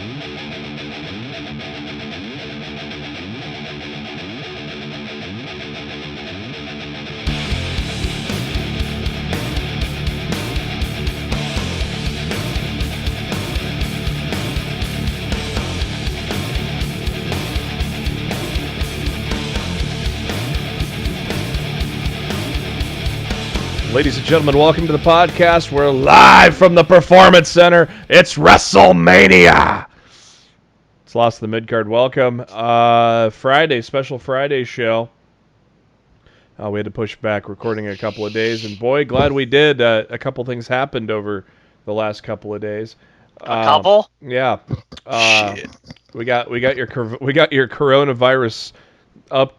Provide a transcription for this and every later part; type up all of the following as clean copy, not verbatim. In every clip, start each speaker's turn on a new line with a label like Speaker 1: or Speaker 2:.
Speaker 1: Ladies and gentlemen, welcome to the podcast. We're live from the Performance Center. It's WrestleMania. It's Lost to the Midcard. Welcome. Friday, special Friday show. We had to push back recording a couple of days, and boy, glad we did. A couple things happened over the last couple of days.
Speaker 2: A couple?
Speaker 1: Yeah. We got your coronavirus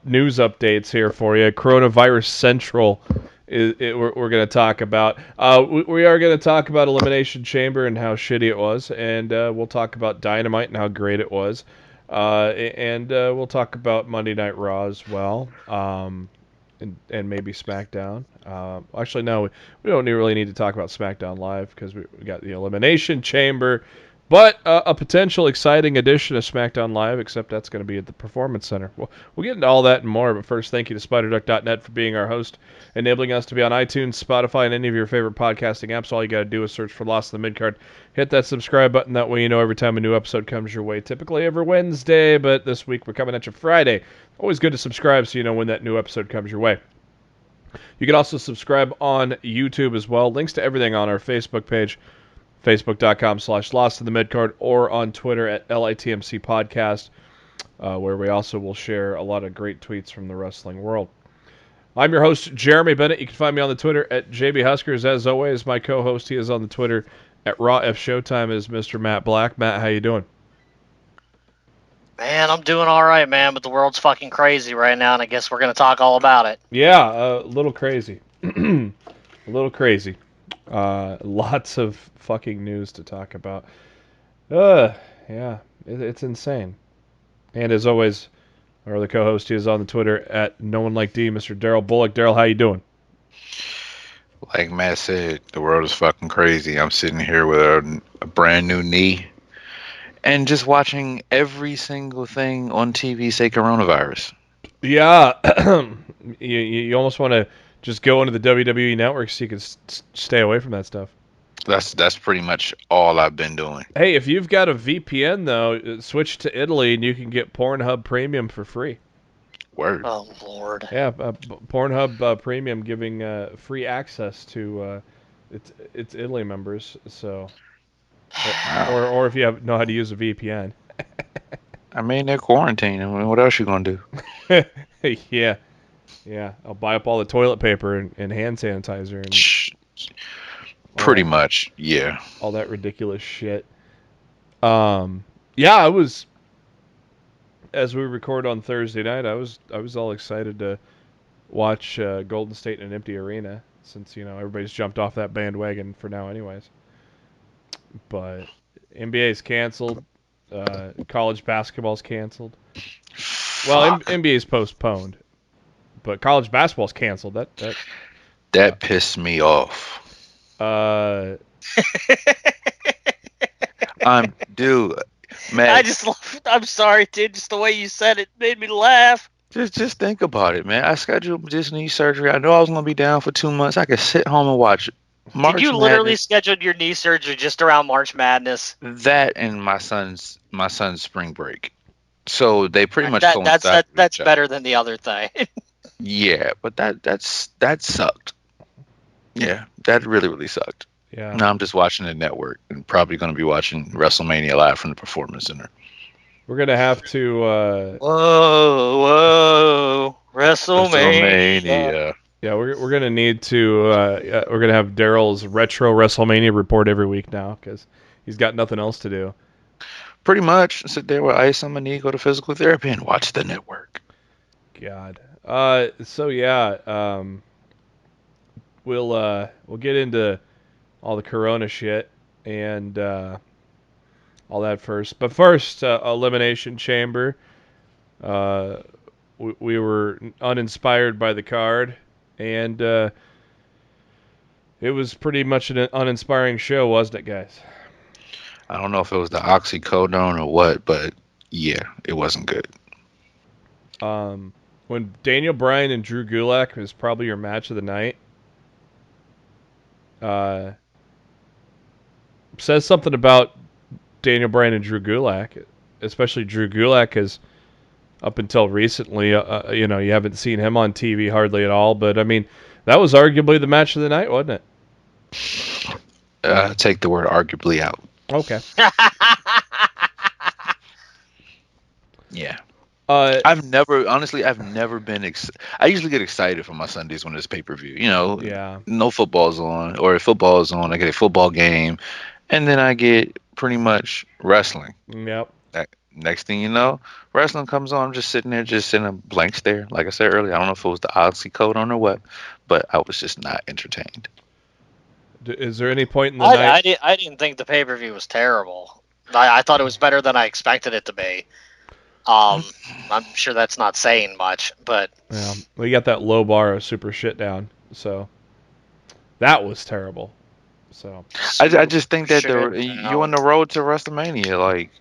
Speaker 1: news updates here for you. Coronavirus Central. We're going to talk about. We are going to talk about Elimination Chamber and how shitty it was, and we'll talk about Dynamite and how great it was, and we'll talk about Monday Night Raw as well, and maybe SmackDown. Actually, no, we don't really need to talk about SmackDown Live because we got the Elimination Chamber, but a potential exciting addition of SmackDown Live, except that's going to be at the Performance Center. We'll get into all that and more, but first, thank you to SpiderDuck.net for being our host, enabling us to be on iTunes, Spotify, and any of your favorite podcasting apps. All you got to do is search for Lost in the Midcard. Hit that subscribe button. That way you know every time a new episode comes your way, typically every Wednesday, but this week we're coming at you Friday. Always good to subscribe so you know when that new episode comes your way. You can also subscribe on YouTube as well. Links to everything on our Facebook page, Facebook.com/Lost in the Midcard, or on Twitter at LITMC Podcast, where we also will share a lot of great tweets from the wrestling world. I'm your host, Jeremy Bennett. You can find me on the Twitter at JBHuskers. As always, my co-host, he is on the Twitter at RawFShowtime, is Mr. Matt Black. Matt, how you doing?
Speaker 2: Man, I'm doing all right, man, but the world's fucking crazy right now, and I guess we're going to talk all about it.
Speaker 1: Yeah, a little crazy. A little crazy. Lots of fucking news to talk about. Yeah, it's insane. And as always, our other co-host, he is on the Twitter at No One Like D, Mr. Darryl Bullock. Darryl, how you doing?
Speaker 3: Like Matt said, the world is fucking crazy. I'm sitting here with a brand new knee and just watching every single thing on TV say coronavirus.
Speaker 1: Yeah, you almost want to just go into the WWE network so you can stay away from that stuff.
Speaker 3: That's pretty much all I've been doing.
Speaker 1: Hey, if you've got a VPN, though, switch to Italy and you can get Pornhub Premium for free.
Speaker 3: Word.
Speaker 2: Oh, Lord.
Speaker 1: Yeah, Pornhub Premium giving free access to its Italy members. So, or if you know how to use a VPN.
Speaker 3: I mean, they're quarantined. I mean, what else you gonna do?
Speaker 1: Yeah. I'll buy up all the toilet paper and hand sanitizer and
Speaker 3: pretty much, yeah.
Speaker 1: All that ridiculous shit. Yeah, I was. As we record on Thursday night, I was all excited to watch Golden State in an empty arena, since everybody's jumped off that bandwagon for now, anyways. But NBA's canceled. College basketball's canceled. Well, NBA's postponed, but college basketball's canceled.
Speaker 3: That pissed me off. Dude, man.
Speaker 2: I'm sorry, dude. Just the way you said it made me laugh.
Speaker 3: Just think about it, man. I scheduled this knee surgery. I know I was gonna be down for 2 months. I could sit home and watch it.
Speaker 2: Did you literally schedule your knee surgery just around March Madness?
Speaker 3: That and my son's spring break. So they pretty much coincide.
Speaker 2: That's better than the other thing.
Speaker 3: Yeah, but that sucked. Yeah, that really sucked.
Speaker 1: Yeah.
Speaker 3: Now I'm just watching the network and probably going to be watching WrestleMania live from the Performance Center.
Speaker 1: We're gonna have to.
Speaker 2: Whoa, WrestleMania.
Speaker 1: Yeah, we're gonna need to. We're gonna have Darryl's retro WrestleMania report every week now because he's got nothing else to do.
Speaker 3: Pretty much sit there with ice on my knee, go to physical therapy, and watch the network.
Speaker 1: God. So yeah. We'll get into all the Corona shit and all that first. But first, Elimination Chamber. We were uninspired by the card, and it was pretty much an uninspiring show, wasn't it, guys?
Speaker 3: I don't know if it was the oxycodone or what, but yeah, it wasn't good.
Speaker 1: When Daniel Bryan and Drew Gulak was probably your match of the night, uh, says something about Daniel Bryan and Drew Gulak, especially Drew Gulak, because up until recently, you haven't seen him on TV hardly at all. But I mean, that was arguably the match of the night, wasn't it?
Speaker 3: Take the word arguably out.
Speaker 1: Okay.
Speaker 3: Yeah.
Speaker 1: Uh,
Speaker 3: I've never been. I usually get excited for my Sundays when there's pay per view.
Speaker 1: yeah.
Speaker 3: No football's on, or if football is on, I get a football game, and then I get pretty much wrestling.
Speaker 1: Yep.
Speaker 3: Next thing you know, wrestling comes on. I'm just sitting there, just in a blank stare. Like I said earlier, I don't know if it was the oxycodone or what, but I was just not entertained.
Speaker 1: Is there any point in the night?
Speaker 2: I didn't think the pay per view was terrible. I thought it was better than I expected it to be. I'm sure that's not saying much, but
Speaker 1: Yeah, we got that low bar of super shit down, so that was terrible. So
Speaker 3: I just think that
Speaker 2: shit
Speaker 3: you're on
Speaker 2: down.
Speaker 3: the road to WrestleMania. Like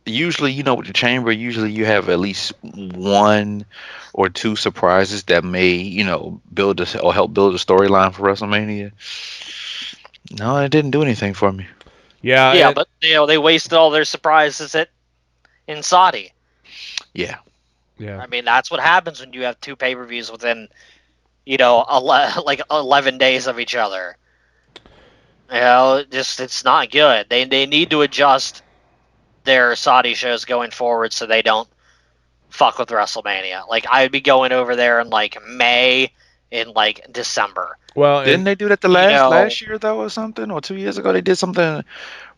Speaker 3: usually, with the chamber, usually you have at least one or two surprises that may, build or help build a storyline for WrestleMania. No, it didn't do anything for me.
Speaker 1: yeah,
Speaker 2: Yeah, but they wasted all their surprises in Saudi.
Speaker 3: Yeah.
Speaker 1: yeah.
Speaker 2: I mean, that's what happens when you have two pay per views within like 11 days of each other. Just it's not good. They need to adjust their Saudi shows going forward so they don't fuck with WrestleMania. Like I'd be going over there in like May, in like December.
Speaker 1: Well,
Speaker 3: Didn't
Speaker 1: and
Speaker 3: they do that the
Speaker 2: You
Speaker 3: last
Speaker 2: know,
Speaker 3: year though, or something, or 2 years ago? They did something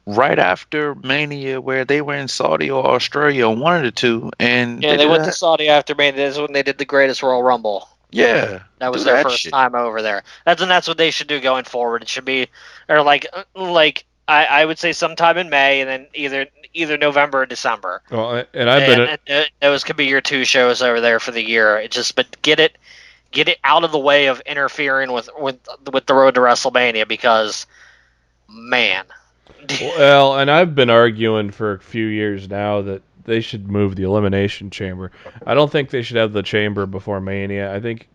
Speaker 3: right after Mania where they were in Saudi or Australia, or one of the two, and
Speaker 2: yeah,
Speaker 3: they
Speaker 2: they
Speaker 3: did
Speaker 2: went to
Speaker 3: that.
Speaker 2: Saudi after Mania. This is when they did the Greatest Royal Rumble.
Speaker 3: Yeah,
Speaker 2: That was
Speaker 3: do
Speaker 2: their
Speaker 3: that
Speaker 2: first
Speaker 3: shit.
Speaker 2: time over there. That's what they should do going forward. It should be, or like I would say sometime in May, and then either November or December.
Speaker 1: and I've been
Speaker 2: And those could be your two shows over there for the year. But get it out of the way of interfering with the road to WrestleMania because man,
Speaker 1: well, and I've been arguing for a few years now that they should move the elimination chamber. I don't think they should have the chamber before Mania. I think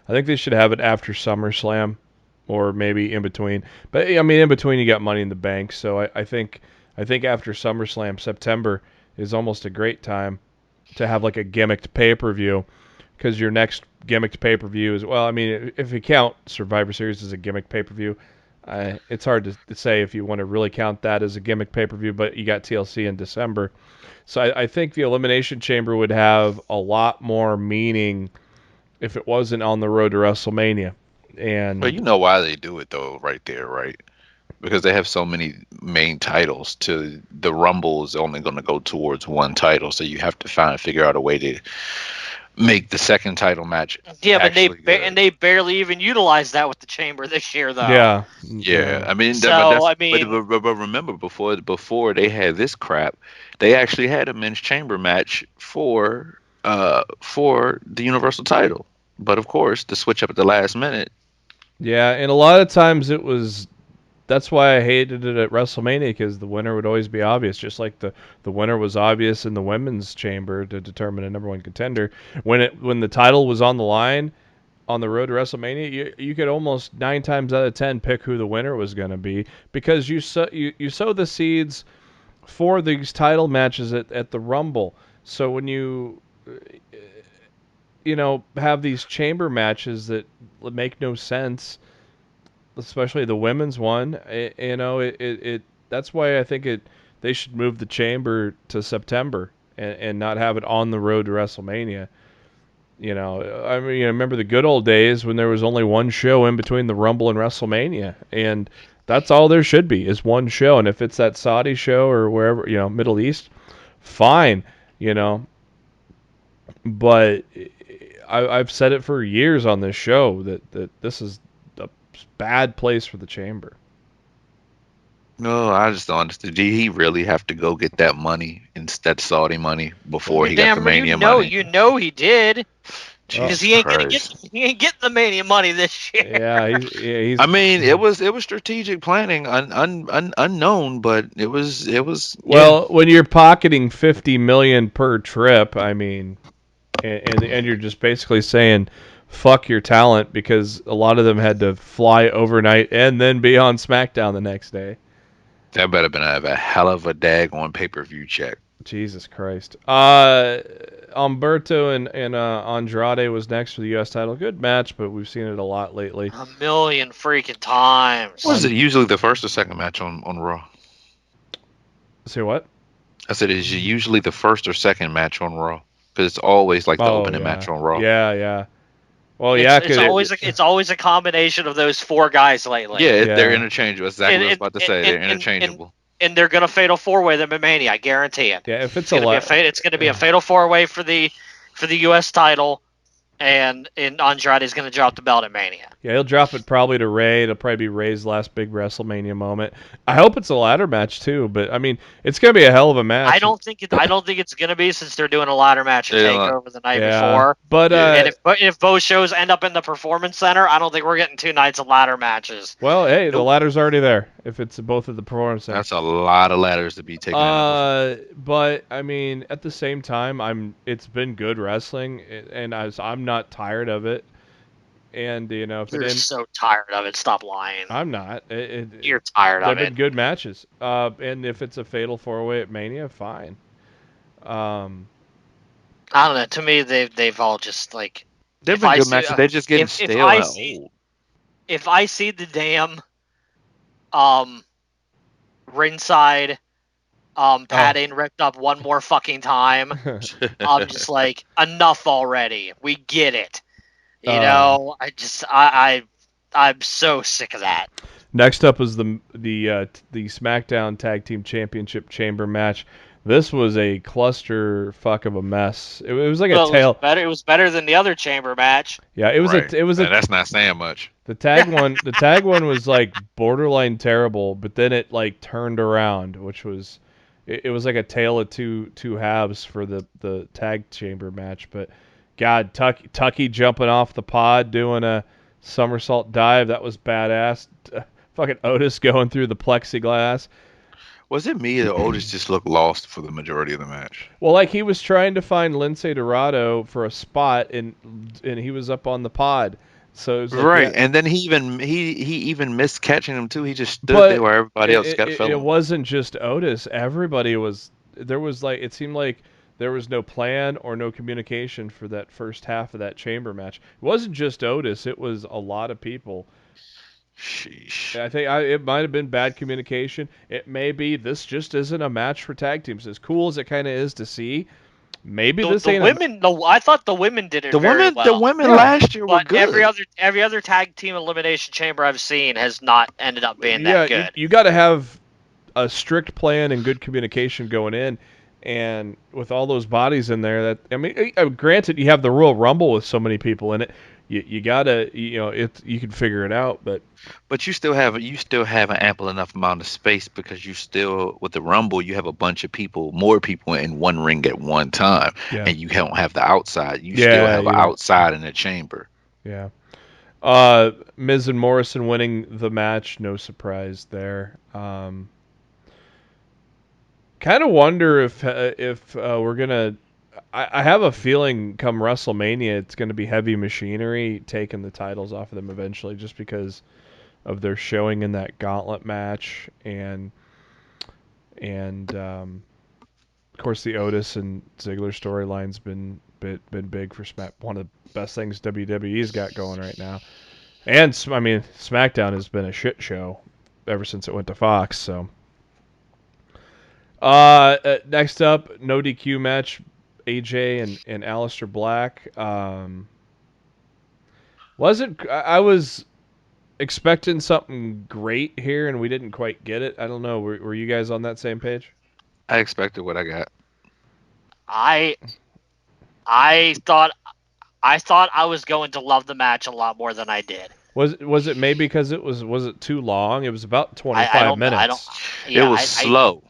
Speaker 1: they should have it after SummerSlam, or maybe in between. But I mean, in between you got Money in the Bank, so I think after SummerSlam, September is almost a great time to have like a gimmicked pay per view, because your next gimmicked pay per view is, well, I mean, if you count Survivor Series as a gimmick pay per view, it's hard to say if you want to really count that as a gimmick pay per view. But you got TLC in December, so I think the Elimination Chamber would have a lot more meaning if it wasn't on the road to WrestleMania.
Speaker 3: But
Speaker 1: And
Speaker 3: you know why they do it though, right there, right? Because they have so many main titles. To the Rumble is only going to go towards one title, so you have to figure out a way to make the second title match
Speaker 2: yeah, but
Speaker 3: actually good.
Speaker 2: they barely even utilized that with the chamber this year though.
Speaker 1: yeah,
Speaker 3: Yeah,
Speaker 1: yeah,
Speaker 3: I mean, but
Speaker 2: So
Speaker 3: that's
Speaker 2: I mean,
Speaker 3: but remember before they had this crap, they actually had a men's chamber match for the Universal title. But of course, the switch up at the last minute.
Speaker 1: yeah, and a lot of times it was. That's why I hated it at WrestleMania, because the winner would always be obvious, just like the winner was obvious in the women's chamber to determine a number one contender. When the title was on the line on the road to WrestleMania, you could almost 9 times out of 10 pick who the winner was going to be, because you sow the seeds for these title matches at the Rumble. So when you have these chamber matches that make no sense, especially the women's one, it that's why I think they should move the chamber to September, and not have it on the road to WrestleMania. I mean, remember the good old days when there was only one show in between the Rumble and WrestleMania, and that's all there should be, is one show. And if it's that Saudi show or wherever, Middle East, fine, you know. But I've said it for years on this show that this is a bad place for the chamber.
Speaker 3: No, I just don't understand. Did he really have to go get that money, that Saudi money, before
Speaker 2: you
Speaker 3: he got the Mania money?
Speaker 2: you know he did.
Speaker 3: Jesus
Speaker 2: he ain't
Speaker 3: Christ.
Speaker 2: getting the Mania money this year.
Speaker 1: Yeah, he's.
Speaker 3: I mean, it was strategic planning, unknown, but it was
Speaker 1: Well, when you're pocketing $50 million per trip, I mean, and you're just basically saying, "Fuck your talent," because a lot of them had to fly overnight and then be on SmackDown the next day.
Speaker 3: that better been a hell of a daggone pay-per-view check.
Speaker 1: Jesus Christ. Humberto and Andrade was next for the U.S. title. Good match, but we've seen it a lot lately.
Speaker 2: A million freaking times.
Speaker 3: Was it usually the first or second match on Raw?
Speaker 1: Say what?
Speaker 3: I said, is it usually the first or second match on Raw? Because it's always like the opening
Speaker 1: yeah.
Speaker 3: match on Raw.
Speaker 1: Yeah. Well,
Speaker 2: It's always a combination of those four guys lately.
Speaker 3: Yeah,
Speaker 1: Yeah.
Speaker 3: they're interchangeable. Exactly what I was about to say. They're interchangeable.
Speaker 2: And they're gonna fatal four-way them at Mania, I guarantee it.
Speaker 1: Yeah, if it's
Speaker 2: It's gonna be a fatal four-way for the U.S. title, and Andrade's gonna drop the belt at Mania.
Speaker 1: Yeah, he'll drop it probably to Ray. It'll probably be Ray's last big WrestleMania moment. I hope it's a ladder match too, but I mean, it's gonna be a hell of a match.
Speaker 2: I don't think it's gonna be, since they're doing a ladder match at Takeover the night before.
Speaker 1: But
Speaker 2: and if both shows end up in the Performance Center, I don't think we're getting 2 nights of ladder matches.
Speaker 1: Well, hey, the ladder's already there. If it's both of the Performance Center.
Speaker 3: That's a lot of ladders to be taken.
Speaker 1: But I mean, at the same time, it's been good wrestling, and I'm not tired of it. And if
Speaker 2: you're so tired of it, stop lying.
Speaker 1: I'm not.
Speaker 2: You're tired of it.
Speaker 1: They've been good matches. And if it's a fatal 4-way at Mania, fine.
Speaker 2: I don't know. To me, they've all just like.
Speaker 3: They've been good matches. They're just getting stale and old.
Speaker 2: If I see the damn, ringside, padding ripped up one more fucking time, I'm just like, enough already. We get it. I'm so sick of that.
Speaker 1: Next up was the SmackDown Tag Team Championship Chamber match. This was a cluster fuck of a mess. It was like a tail.
Speaker 2: It was better than the other chamber match.
Speaker 1: Yeah, it was
Speaker 3: that's not saying much.
Speaker 1: The tag one was like borderline terrible, but then it like turned around, which was it was like a tale of two halves for the tag chamber match. But God, Tucky jumping off the pod doing a somersault dive, that was badass. Fucking Otis going through the plexiglass.
Speaker 3: Was it me or Otis just looked lost for the majority of the match?
Speaker 1: Well, like he was trying to find Lince Dorado for a spot, and he was up on the pod. So it was like,
Speaker 3: right, and then he even missed catching him too. He just stood there where everybody else got fell.
Speaker 1: It wasn't just Otis. Everybody was. There was like, it seemed like there was no plan or no communication for that first half of that chamber match. It wasn't just Otis. It was a lot of people.
Speaker 3: Sheesh.
Speaker 1: I think it might have been bad communication. It may be this just isn't a match for tag teams. As cool as it kind of is to see, maybe this ain't.
Speaker 2: I thought the women did it very well.
Speaker 3: The women last year were good.
Speaker 2: Every other tag team elimination chamber I've seen has not ended up being that good.
Speaker 1: You got to have a strict plan and good communication going in. And with all those bodies in there, granted, you have the Royal Rumble with so many people in it. You gotta, you can figure it out, but
Speaker 3: you still have an ample enough amount of space, because you still, with the Rumble, you have a bunch of people, more people in one ring at one time, and you don't have the outside. You still have an outside in the chamber.
Speaker 1: Yeah. Miz and Morrison winning the match, no surprise there. Kind of wonder if we're gonna. I have a feeling come WrestleMania, it's going to be Heavy Machinery taking the titles off of them eventually, just because of their showing in that gauntlet match, and of course the Otis and Ziggler storyline's been big for one of the best things WWE's got going right now. And I mean, SmackDown has been a shit show ever since it went to Fox. So next up, no DQ match. AJ and Aleister Black. I was expecting something great here, and we didn't quite get it. I don't know. Were you guys on that same page?
Speaker 3: I expected what I got.
Speaker 2: I thought I was going to love the match a lot more than I did.
Speaker 1: Was it maybe because was it too long? It was about 25 minutes.
Speaker 3: It was slow.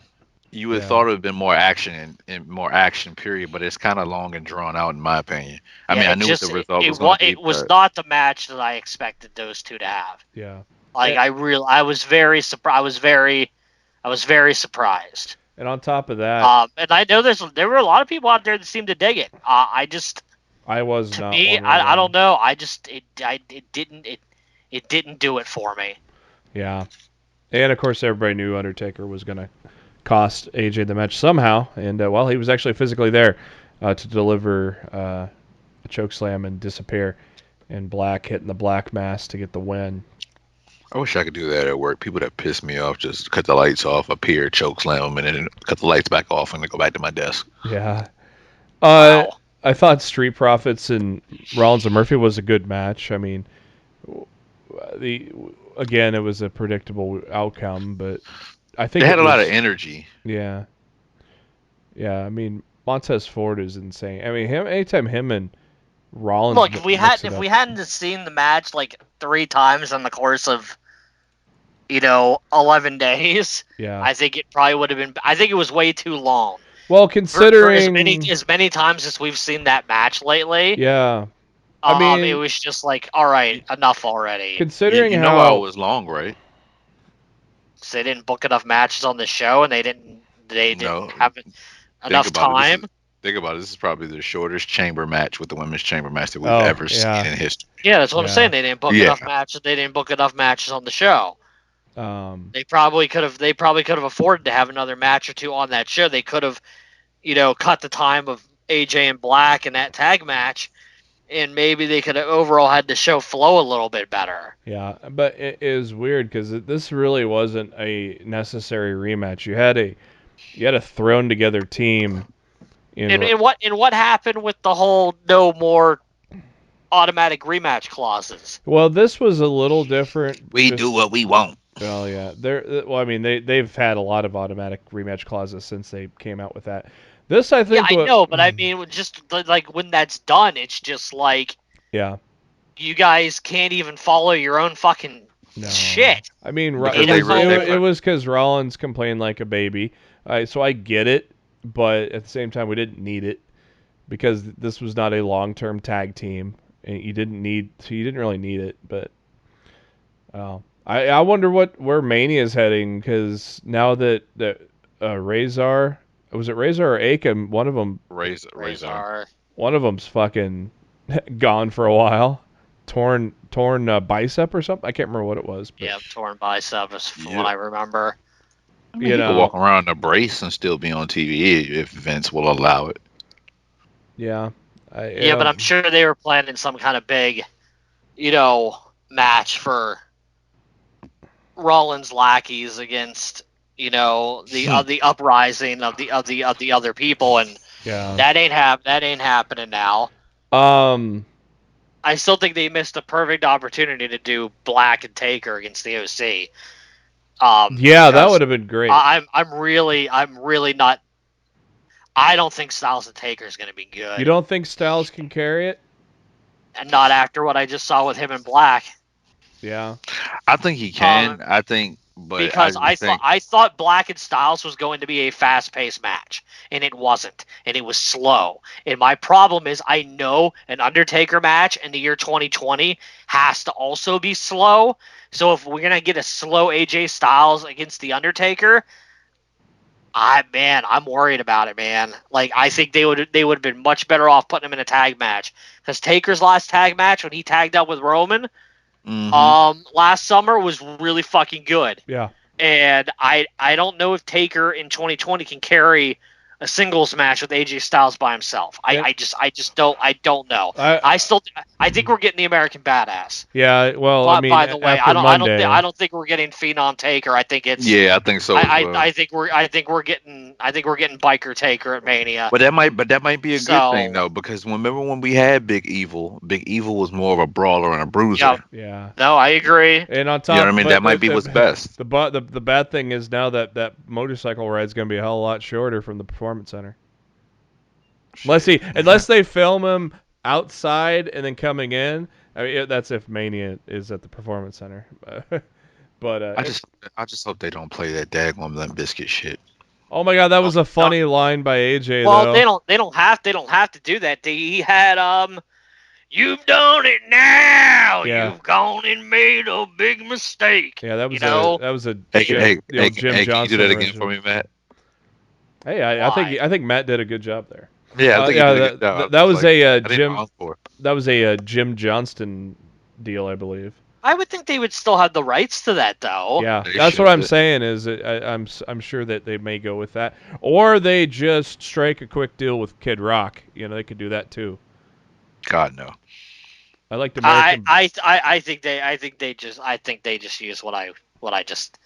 Speaker 3: You would have
Speaker 1: Yeah.
Speaker 3: thought it would have been more action and more action, period. But it's kind of long and drawn out, in my opinion. I
Speaker 2: Yeah,
Speaker 3: mean, I
Speaker 2: it
Speaker 3: knew what
Speaker 2: just
Speaker 3: the result was going to be,
Speaker 2: it was
Speaker 3: but
Speaker 2: not the match that I expected those two to have.
Speaker 1: Yeah.
Speaker 2: Like I was very surprised. I was very surprised.
Speaker 1: And on top of that,
Speaker 2: And I know there were a lot of people out there that seemed to dig it.
Speaker 1: I was
Speaker 2: To
Speaker 1: not
Speaker 2: me,
Speaker 1: one of them.
Speaker 2: I don't know. It didn't do it for me.
Speaker 1: Yeah. And of course, everybody knew Undertaker was going to cost AJ the match somehow. And well, he was actually physically there to deliver a choke slam and disappear. And Black hitting the Black Mass to get the win.
Speaker 3: I wish I could do that at work. People that piss me off just cut the lights off, appear, choke slam them, and then cut the lights back off and then go back to my desk.
Speaker 1: Yeah.
Speaker 2: Wow.
Speaker 1: I thought Street Profits and Rollins and Murphy was a good match. I mean, the again, it was a predictable outcome, but I think
Speaker 3: They had
Speaker 1: it
Speaker 3: a lot of
Speaker 1: was.
Speaker 3: energy.
Speaker 1: Yeah. Yeah, I mean, Montez Ford is insane. I mean, anytime him and Rollins
Speaker 2: Look,
Speaker 1: mix it
Speaker 2: if
Speaker 1: up.
Speaker 2: we hadn't seen the match like 3 times in the course of 11 days,
Speaker 1: Yeah.
Speaker 2: I think it probably would have been. I think it was way too long.
Speaker 1: Well,
Speaker 2: For
Speaker 1: considering.
Speaker 2: as many times as we've seen that match lately,
Speaker 1: Yeah. I
Speaker 2: it
Speaker 1: mean,
Speaker 2: was just like, all right, enough already.
Speaker 1: considering
Speaker 3: You know why it
Speaker 1: how.
Speaker 3: was long, right?
Speaker 2: So they didn't book enough matches on the show, and they didn't
Speaker 3: No.
Speaker 2: have
Speaker 3: Think
Speaker 2: enough
Speaker 3: about it.
Speaker 2: time.
Speaker 3: Think about it. This is probably the shortest chamber match with the women's chamber match that we've
Speaker 1: Oh,
Speaker 3: ever
Speaker 1: yeah.
Speaker 3: seen in history.
Speaker 2: Yeah, that's what I'm
Speaker 1: Yeah.
Speaker 2: saying. They didn't book
Speaker 3: Yeah.
Speaker 2: enough matches. They didn't book enough matches on the show.
Speaker 1: Um,
Speaker 2: They probably could have. They probably could have afforded to have another match or two on that show. They could have, cut the time of AJ and Black in that tag match, and maybe they could have overall had the show flow a little bit better.
Speaker 1: yeah, but it is weird because this really wasn't a necessary rematch. You had a thrown together team.
Speaker 2: And what happened with the whole no more automatic rematch clauses?
Speaker 1: Well, this was a little different.
Speaker 3: We do what we want.
Speaker 1: Well, yeah, well, I mean, they've had a lot of automatic rematch clauses since they came out with that. This, I
Speaker 2: Yeah,
Speaker 1: think,
Speaker 2: I know, but I mean, just like when that's done, it's just like
Speaker 1: yeah,
Speaker 2: you guys can't even follow your own fucking
Speaker 1: no,
Speaker 2: shit.
Speaker 1: I mean,
Speaker 3: Because
Speaker 1: it was because Rollins complained like a baby, so I get it, but at the same time, we didn't need it because this was not a long-term tag team, and you didn't really need it, but. I wonder where Mania is heading because now that Razor, was it Razor or Akam?
Speaker 3: Razor.
Speaker 1: One of them's fucking gone for a while, torn bicep or something. I can't remember what it was. But,
Speaker 2: Yeah, torn bicep is from what
Speaker 3: Yep.
Speaker 2: I remember.
Speaker 3: I mean, he could walk around in a brace and still be on TV if Vince will allow it.
Speaker 1: Yeah.
Speaker 2: But I'm sure they were planning some kind of big, match for Rollins lackeys against, the uprising of the other people, and
Speaker 1: yeah.
Speaker 2: that ain't happening now. I still think they missed a perfect opportunity to do Black and Taker against the OC.
Speaker 1: Yeah, that would have been great.
Speaker 2: I'm really not. I don't think Styles and Taker is going to be good.
Speaker 1: You don't think Styles can carry it?
Speaker 2: And not after what I just saw with him and Black.
Speaker 1: Yeah.
Speaker 3: I think he can.
Speaker 2: Because I thought Black and Styles was going to be a fast-paced match, and it wasn't, and it was slow. And my problem is, I know an Undertaker match in the year 2020 has to also be slow. So if we're gonna get a slow AJ Styles against the Undertaker, I'm worried about it, man. Like, I think they would have been much better off putting him in a tag match, because Taker's last tag match when he tagged up with Roman, last summer was really fucking good.
Speaker 1: Yeah.
Speaker 2: And I don't know if Taker in 2020 can carry a singles match with AJ Styles by himself. I just don't know. I think we're getting the American Badass.
Speaker 1: Yeah, well, I mean,
Speaker 2: by the way,
Speaker 1: after Monday,
Speaker 2: I don't think we're getting Phenom Taker. I think it's
Speaker 3: I think so.
Speaker 2: I think we're getting Biker Taker at Mania.
Speaker 3: But that might be a good thing though, because remember when we had Big Evil? Big Evil was more of a brawler and a bruiser.
Speaker 1: Yeah.
Speaker 2: No, I agree.
Speaker 1: And on top,
Speaker 3: you know what I mean? That might be what's best.
Speaker 1: The bad thing is now that motorcycle ride's going to be a hell of a lot shorter from the Performance Center. Unless they film him outside and then coming in. I mean, that's if Mania is at the Performance Center. But
Speaker 3: I just hope they don't play that daggone Limp Bizkit shit.
Speaker 1: Oh my God, that was a funny line by AJ
Speaker 2: Well,
Speaker 1: though.
Speaker 2: they don't have to do that. He had you've done it now.
Speaker 1: Yeah.
Speaker 2: You've gone and made a big mistake.
Speaker 1: Yeah, that
Speaker 2: You
Speaker 1: was
Speaker 2: know,
Speaker 1: a
Speaker 3: Hey,
Speaker 1: Jim,
Speaker 3: hey,
Speaker 1: the
Speaker 3: hey,
Speaker 1: old Jim
Speaker 3: hey, can you do
Speaker 1: Johnson
Speaker 3: that again for
Speaker 1: original.
Speaker 3: me, Matt?
Speaker 1: Hey,
Speaker 2: why?
Speaker 1: I think Matt did a good job there.
Speaker 3: Yeah, I think you
Speaker 1: Yeah,
Speaker 3: did a good job.
Speaker 1: that
Speaker 3: It's
Speaker 1: was
Speaker 3: like
Speaker 1: a
Speaker 3: I didn't
Speaker 1: Jim.
Speaker 3: encore.
Speaker 1: That was a Jim Johnston deal, I believe.
Speaker 2: I would think they would still have the rights to that, though.
Speaker 1: Yeah,
Speaker 3: They
Speaker 1: that's what I'm
Speaker 3: should.
Speaker 1: saying. Is I'm sure that they may go with that, or they just strike a quick deal with Kid Rock. You know, they could do that too.
Speaker 3: God no.
Speaker 1: I liked American.
Speaker 2: I think they just use what I just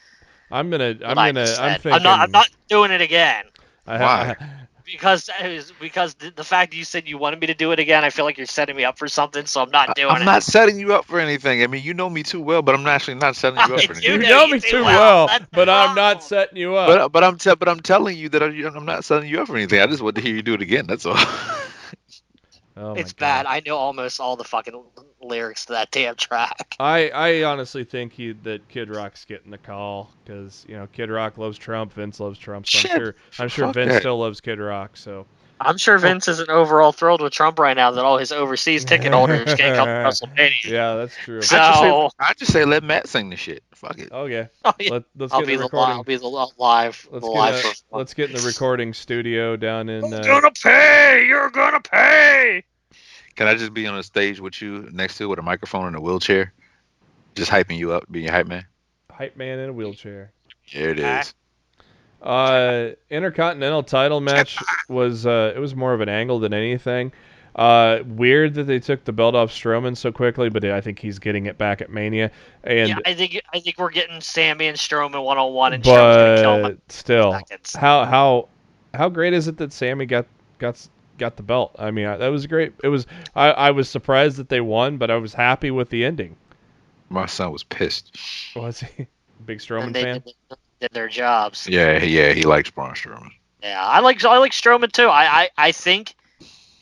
Speaker 1: I'm
Speaker 2: said. I'm
Speaker 1: thinking.
Speaker 2: not doing it again.
Speaker 3: Why?
Speaker 2: Because the fact that you said you wanted me to do it again, I feel like you're setting me up for something, so I'm not doing
Speaker 3: I'm
Speaker 2: it.
Speaker 3: not setting you up for anything. I mean, you know me too well, but I'm actually not setting you up
Speaker 2: I
Speaker 3: for
Speaker 2: do
Speaker 1: You
Speaker 3: anything.
Speaker 2: know
Speaker 1: know
Speaker 2: you
Speaker 1: me
Speaker 2: too
Speaker 1: too
Speaker 2: well.
Speaker 1: well,
Speaker 2: That's the
Speaker 1: but I'm not
Speaker 2: problem.
Speaker 1: setting you up.
Speaker 3: But I'm telling you that I'm not setting you up for anything. I just want to hear you do it again. That's all.
Speaker 1: Oh my
Speaker 2: It's bad.
Speaker 1: God.
Speaker 2: I know almost all the fucking lyrics to that damn track.
Speaker 1: I honestly think that Kid Rock's getting the call because Kid Rock loves Trump, Vince loves Trump, so
Speaker 3: Shit.
Speaker 1: I'm sure
Speaker 3: Fuck
Speaker 1: Vince
Speaker 3: that.
Speaker 1: still loves Kid Rock. So
Speaker 2: I'm sure Vince isn't overall thrilled with Trump right now that all his overseas ticket holders can't come to WrestleMania.
Speaker 1: yeah, that's true.
Speaker 2: So
Speaker 3: I just say let Matt sing the shit. Fuck it.
Speaker 1: Okay,
Speaker 2: oh, yeah,
Speaker 1: let's get in the
Speaker 2: I'll
Speaker 1: recording.
Speaker 2: be the live
Speaker 1: Let's get in the recording studio down in.
Speaker 2: You're gonna pay. You're gonna pay.
Speaker 3: Can I just be on a stage with you next to it with a microphone and a wheelchair, just hyping you up, being your hype man?
Speaker 1: Hype man in a wheelchair.
Speaker 3: Here it
Speaker 2: Okay.
Speaker 3: is.
Speaker 1: Intercontinental title match was it was more of an angle than anything. Weird that they took the belt off Strowman so quickly, but I think he's getting it back at Mania.
Speaker 2: Yeah,
Speaker 1: And
Speaker 2: I think we're getting Sammy and Strowman 1-on-1, and Strowman's gonna kill him in
Speaker 1: but still,
Speaker 2: seconds.
Speaker 1: how great is it that Sammy got got the belt? I mean, that was great. It was I was surprised that they won, but I was happy with the ending.
Speaker 3: My son was pissed.
Speaker 1: Was he big
Speaker 2: And
Speaker 1: Strowman
Speaker 2: they
Speaker 1: fan?
Speaker 2: did their jobs.
Speaker 3: Yeah, he likes Braun Strowman.
Speaker 2: Yeah, I like Strowman too. I think,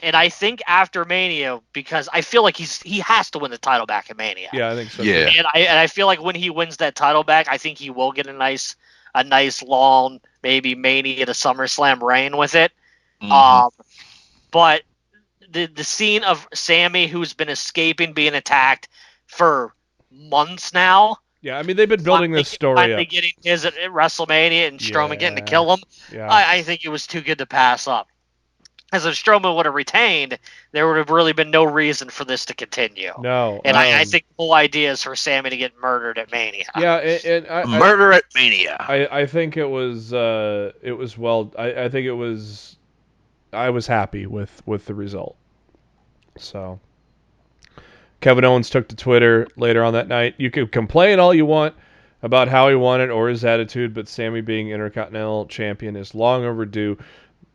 Speaker 2: and I think after Mania, because I feel like he has to win the title back at Mania.
Speaker 1: Yeah, I think so
Speaker 3: Yeah.
Speaker 1: too.
Speaker 2: And I feel like when he wins that title back, I think he will get a nice long maybe Mania to SummerSlam reign with it.
Speaker 3: Mhm.
Speaker 2: But the scene of Sammy, who's been escaping being attacked for months now,
Speaker 1: Yeah, I mean they've been building this story
Speaker 2: finally
Speaker 1: up.
Speaker 2: getting his at WrestleMania and Strowman getting to
Speaker 1: Yeah,
Speaker 2: kill him.
Speaker 1: yeah.
Speaker 2: I think it was too good to pass up. As if Strowman would have retained, there would have really been no reason for this to continue.
Speaker 1: No.
Speaker 2: And I think the whole idea is for Sammy to get murdered at Mania.
Speaker 1: Yeah, and
Speaker 3: Murder at Mania.
Speaker 1: I think it was well. I think it was. I was happy with the result. So Kevin Owens took to Twitter later on that night. You could complain all you want about how he won it or his attitude, but Sammy being Intercontinental Champion is long overdue.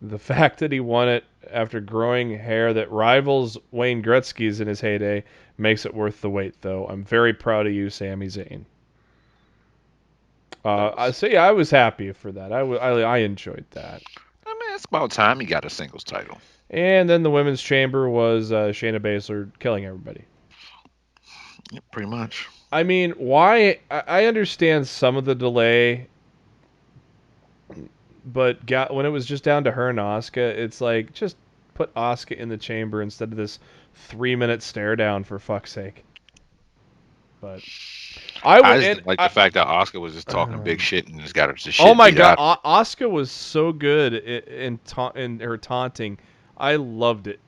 Speaker 1: The fact that he won it after growing hair that rivals Wayne Gretzky's in his heyday makes it worth the wait, though. I'm very proud of you, Sami Zayn. So yeah, I was happy for that. I enjoyed that.
Speaker 3: I mean, it's about time he got a singles title.
Speaker 1: And then the women's chamber was Shayna Baszler killing everybody.
Speaker 3: Yeah, pretty much.
Speaker 1: I mean, why? I understand some of the delay, but when it was just down to her and Asuka, it's like just put Asuka in the chamber instead of this 3-minute stare down for fuck's sake. But
Speaker 3: I just didn't like the fact that Oscar was just talking big shit and just got her shit
Speaker 1: oh my
Speaker 3: beat
Speaker 1: god,
Speaker 3: out.
Speaker 1: Asuka was so good in her taunting. I loved it.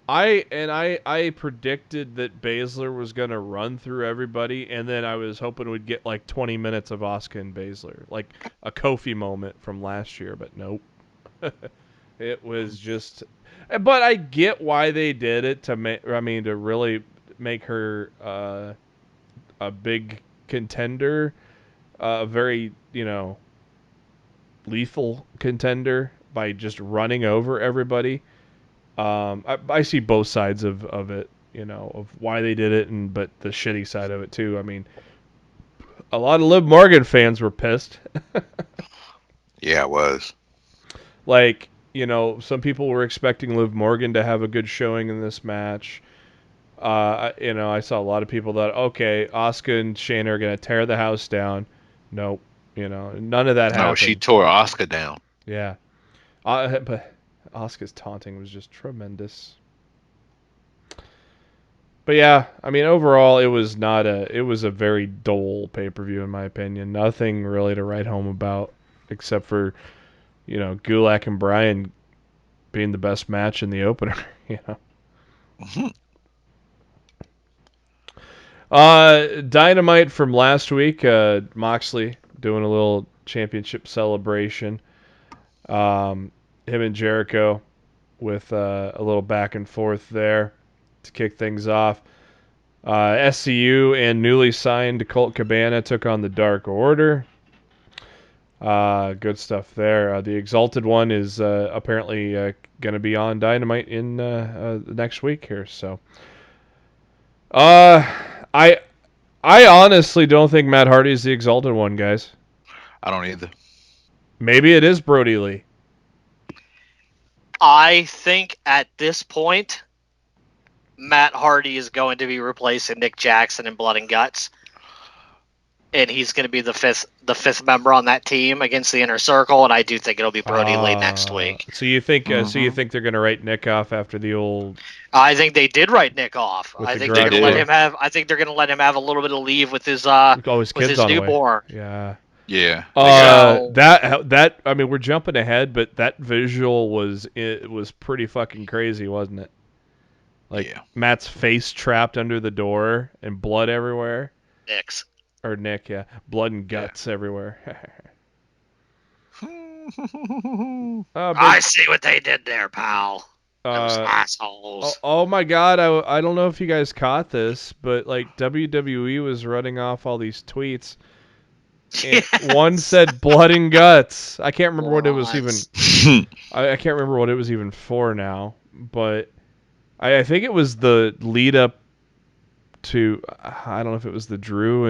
Speaker 1: I predicted that Baszler was gonna run through everybody, and then I was hoping we'd get like 20 minutes of Asuka and Baszler, like a Kofi moment from last year, but nope. It was just. But I get why they did it to to really make her a big contender, a very lethal contender by just running over everybody. I see both sides of it, of why they did it, but the shitty side of it too. I mean, a lot of Liv Morgan fans were pissed.
Speaker 3: Yeah, it was.
Speaker 1: Like, some people were expecting Liv Morgan to have a good showing in this match. I saw a lot of people that, okay, Asuka and Shayna are going to tear the house down. Nope. None of that
Speaker 3: No, she
Speaker 1: happened.
Speaker 3: tore Oscar down.
Speaker 1: Yeah. But Asuka's taunting was just tremendous. But yeah, I mean, overall, it was a very dull pay-per-view in my opinion. Nothing really to write home about, except for, Gulak and Bryan being the best match in the opener.
Speaker 3: Mhm.
Speaker 1: Dynamite from last week. Moxley doing a little championship celebration. Him and Jericho with a little back and forth there to kick things off. SCU and newly signed Colt Cabana took on the Dark Order. Good stuff there. The Exalted One is apparently going to be on Dynamite in the next week here. So, uh, I I honestly don't think Matt Hardy is the Exalted One, guys.
Speaker 3: I don't either.
Speaker 1: Maybe it is Brody Lee.
Speaker 2: I think at this point, Matt Hardy is going to be replacing Nick Jackson in Blood and Guts, and he's going to be the fifth member on that team against the Inner Circle. And I do think it'll be Brody Lee next week.
Speaker 1: So you think
Speaker 3: Mhm.
Speaker 1: they're going to write Nick off after the old
Speaker 2: I think they did write Nick off.
Speaker 1: With
Speaker 2: I
Speaker 1: the
Speaker 2: think they're
Speaker 1: garage
Speaker 2: going to let
Speaker 3: door?
Speaker 2: him have. I think they're going to let him have a little bit of leave with his
Speaker 1: kids on the way?
Speaker 2: newborn.
Speaker 1: Yeah.
Speaker 3: Yeah, they got
Speaker 2: So
Speaker 1: That I mean we're jumping ahead, but that visual was pretty fucking crazy, wasn't it? Like
Speaker 3: yeah.
Speaker 1: Matt's face trapped under the door and blood everywhere.
Speaker 2: Nick's.
Speaker 1: Or Nick, yeah, blood and
Speaker 3: Yeah.
Speaker 1: guts everywhere.
Speaker 2: I
Speaker 1: Big.
Speaker 2: see what they did there, pal. Those assholes.
Speaker 1: Oh my God! I don't know if you guys caught this, but like WWE was running off all these tweets. And one
Speaker 2: Yes.
Speaker 1: said blood and guts. I can't remember what it was even.
Speaker 2: Morons.
Speaker 1: I can't remember what it was even for now, but I think it was the lead up to, I don't know if it was the Drew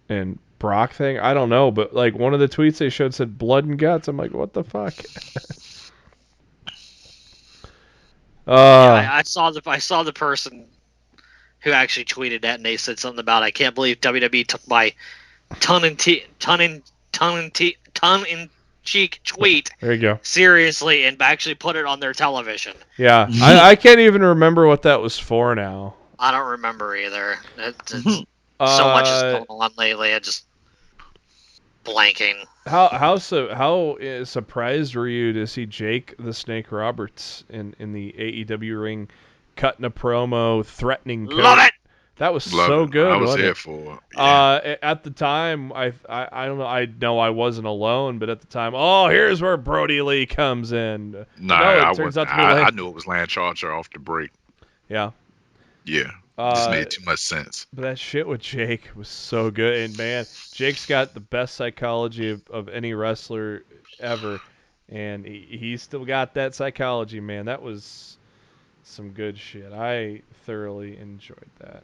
Speaker 1: and Brock thing. I don't know, but like one of the tweets they showed said blood and guts. I'm like, what the fuck?
Speaker 2: Yeah, I saw the person who actually tweeted that, and they said something about, I can't believe WWE took my tongue in cheek tweet
Speaker 1: There you go.
Speaker 2: seriously and actually put it on their television.
Speaker 1: Yeah, I can't even remember what that was for now.
Speaker 2: I don't remember either. It's so much is
Speaker 1: Uh,
Speaker 2: going on lately. I just blanking.
Speaker 1: how surprised were you to see Jake the Snake Roberts in the AEW ring cutting a promo threatening Cody?
Speaker 2: Love it.
Speaker 1: That was
Speaker 3: Love
Speaker 1: so
Speaker 3: it.
Speaker 1: good,
Speaker 3: I was
Speaker 1: wasn't
Speaker 3: here
Speaker 1: it?
Speaker 3: for it. Yeah.
Speaker 1: At the time, I don't know. I know I wasn't alone, but at the time, oh, here's where Brody Lee comes in.
Speaker 3: No,
Speaker 1: No, it turns out to be
Speaker 3: I knew it was Lance Archer off the break.
Speaker 1: Yeah.
Speaker 3: Yeah. This
Speaker 1: Uh,
Speaker 3: made too much sense.
Speaker 1: but that shit with Jake was so good, and man, Jake's got the best psychology of any wrestler ever, and he still got that psychology, man. That was some good shit. I thoroughly enjoyed that.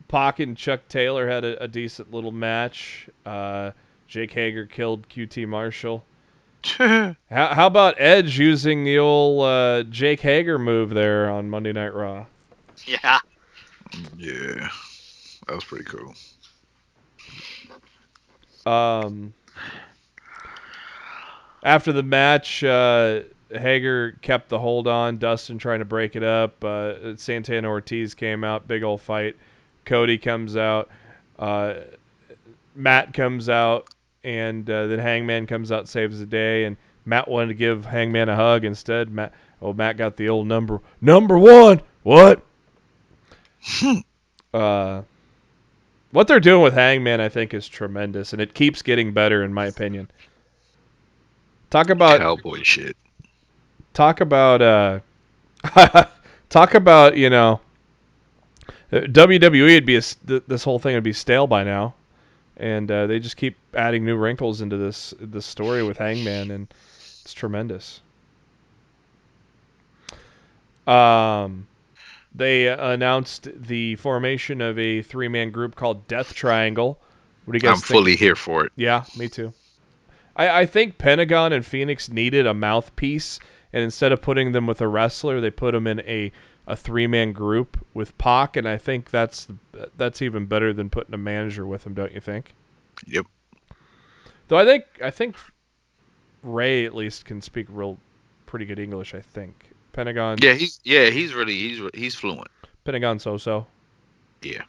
Speaker 1: Pac and Chuck Taylor had a decent little match. Jake Hager killed QT Marshall. How about Edge using the old Jake Hager move there on Monday Night Raw?
Speaker 2: Yeah.
Speaker 3: Yeah. That was pretty cool.
Speaker 1: After the match, Hager kept the hold on. Dustin trying to break it up. Santana Ortiz came out. Big old fight. Cody comes out. Matt comes out. And then Hangman comes out, saves the day. And Matt wanted to give Hangman a hug instead. Matt got the old number one. What? What they're doing with Hangman, I think, is tremendous, and it keeps getting better, in my opinion. Talk about
Speaker 3: Cowboy shit.
Speaker 1: talk about talk about WWE would be this whole thing would be stale by now, and they just keep adding new wrinkles into this story with Hangman, and it's tremendous. They announced the formation of a 3-man group called Death Triangle. What do you guys
Speaker 3: I'm
Speaker 1: think?
Speaker 3: fully here for it.
Speaker 1: Yeah, me too. I think Pentagon and Phoenix needed a mouthpiece, and instead of putting them with a wrestler, they put them in a 3-man group with Pac, and I think that's even better than putting a manager with them, don't you think?
Speaker 3: Yep.
Speaker 1: Though I think Ray at least can speak pretty good English. I think Pentagon.
Speaker 3: He's fluent.
Speaker 1: Pentagon so.
Speaker 3: Yeah.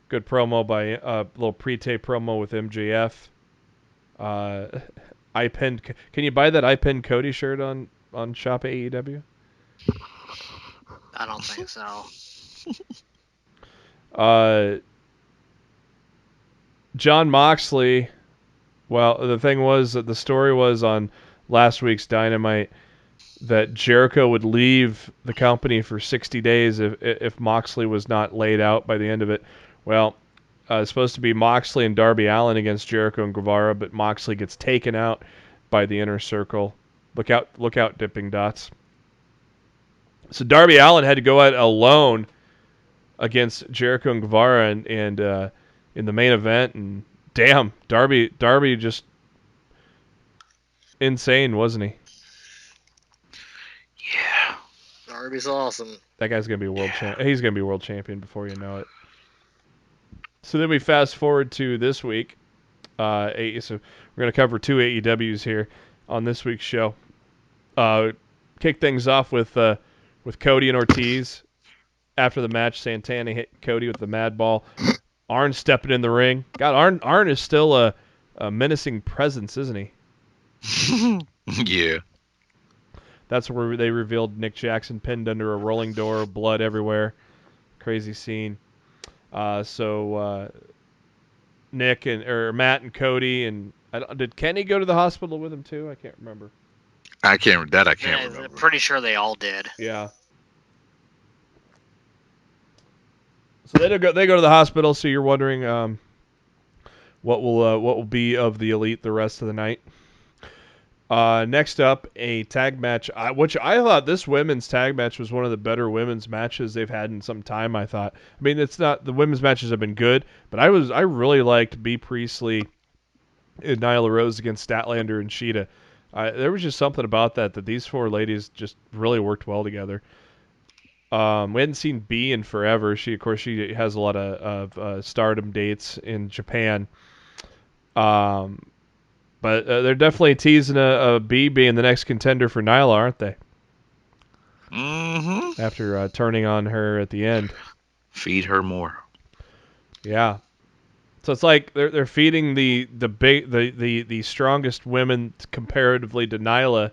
Speaker 1: Good promo by little pre-tape promo with MJF. I pinned. Can you buy that I pinned Cody shirt on Shop AEW?
Speaker 2: I don't think so.
Speaker 1: John Moxley. Well, the story was on last week's Dynamite that Jericho would leave the company for 60 days if Moxley was not laid out by the end of it. Well, it's supposed to be Moxley and Darby Allin against Jericho and Guevara, but Moxley gets taken out by the Inner Circle. Look out, dipping dots. So Darby Allin had to go out alone against Jericho and Guevara and in the main event, and damn, Darby just insane, wasn't he?
Speaker 3: Yeah.
Speaker 2: Darby's awesome.
Speaker 1: That guy's gonna be world champion. He's gonna be world champion before you know it. So then we fast forward to this week. So we're gonna cover 2 AEWs here on this week's show. Kick things off with Cody and Ortiz. After the match, Santana hit Cody with the Mad Ball. Arn stepping in the ring. God, Arn is still a menacing presence, isn't he?
Speaker 3: Yeah.
Speaker 1: That's where they revealed Nick Jackson pinned under a rolling door, blood everywhere. Crazy scene. So Nick or Matt and Cody and did Kenny go to the hospital with him too? I can't remember.
Speaker 3: I can't remember.
Speaker 2: Pretty sure they all did.
Speaker 1: Yeah. So they go to the hospital. So you're wondering what will be of the Elite the rest of the night. Next up, a tag match, which I thought this women's tag match was one of the better women's matches they've had in some time. I thought. I mean, it's not the women's matches have been good, but I really liked B. Priestley and Nyla Rose against Statlander and Sheeta. There was just something about that these 4 ladies just really worked well together. We hadn't seen B in forever. She has a lot of Stardom dates in Japan. But they're definitely teasing a B being the next contender for Nyla, aren't they?
Speaker 3: Mm-hmm.
Speaker 1: After turning on her at the end.
Speaker 3: Feed her more. Yeah.
Speaker 1: So it's like they're feeding the strongest women comparatively to Nyla.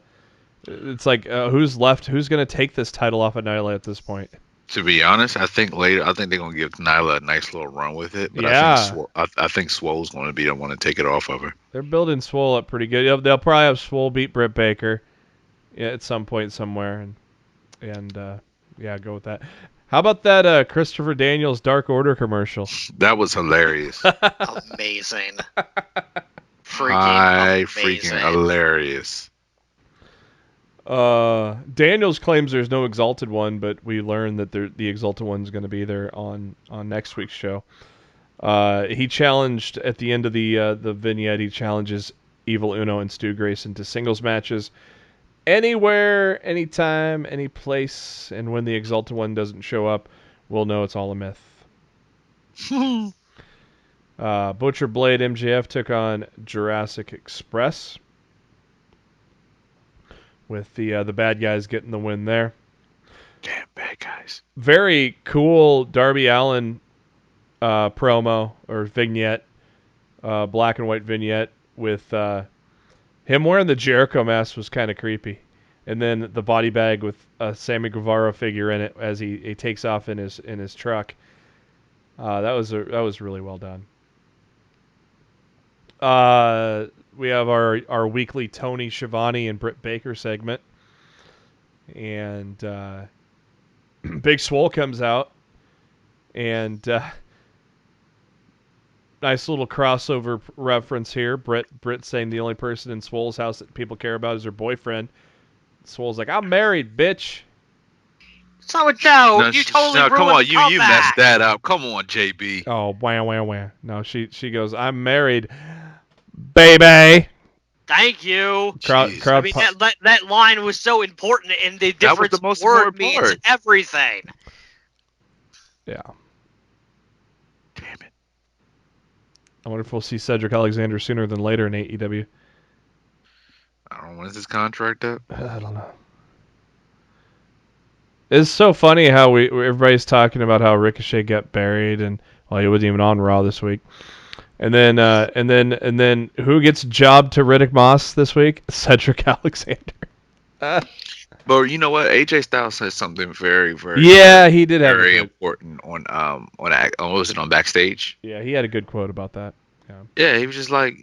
Speaker 1: It's like who's left? Who's going to take this title off of Nyla at this point?
Speaker 3: To be honest, I think they're going to give Nyla a nice little run with it. But
Speaker 1: yeah.
Speaker 3: I think Swole's going to be the one to take it off of her.
Speaker 1: They're building Swole up pretty good. They'll probably have Swole beat Britt Baker at some point somewhere, and go with that. How about that Christopher Daniels Dark Order commercial?
Speaker 3: That was hilarious.
Speaker 2: Amazing.
Speaker 3: Freaking hilarious.
Speaker 1: Daniels claims there's no Exalted One, but we learned that the Exalted One's going to be there on next week's show. He challenged at the end of the vignette. He challenges Evil Uno and Stu Grayson to singles matches, anywhere, anytime, any place. And when the Exalted One doesn't show up, we'll know it's all a myth. Butcher Blade MJF took on Jurassic Express, with the bad guys getting the win there.
Speaker 3: Damn bad guys.
Speaker 1: Very cool Darby Allin promo or vignette, black and white vignette with him wearing the Jericho mask was kind of creepy, and then the body bag with a Sammy Guevara figure in it as he takes off in his truck. That was really well done. We have our weekly Tony Schiavone and Britt Baker segment, and Big Swole comes out, and nice little crossover reference here. Britt saying the only person in Swole's house that people care about is her boyfriend. Swole's like, I'm married, bitch.
Speaker 2: So you totally ruined
Speaker 3: come on,
Speaker 2: the comeback.
Speaker 3: You messed that up. Come on, JB.
Speaker 1: Oh, wah. No, she goes, I'm married, baby.
Speaker 2: Thank you.
Speaker 1: Crowd
Speaker 2: I mean, that line was so important, and the difference word means everything.
Speaker 1: Yeah.
Speaker 3: Damn it.
Speaker 1: I wonder if we'll see Cedric Alexander sooner than later in AEW.
Speaker 3: I don't know, when is his contract up?
Speaker 1: I don't know. It's so funny how everybody's talking about how Ricochet got buried and well, he wasn't even on Raw this week. And then who gets jobbed to Riddick Moss this week? Cedric Alexander.
Speaker 3: But you know what? AJ Styles said something very, very,
Speaker 1: Yeah, he did have a
Speaker 3: very
Speaker 1: good.
Speaker 3: important on what was it, on Backstage?
Speaker 1: Yeah, he had a good quote about that. Yeah.
Speaker 3: Yeah, he was just like,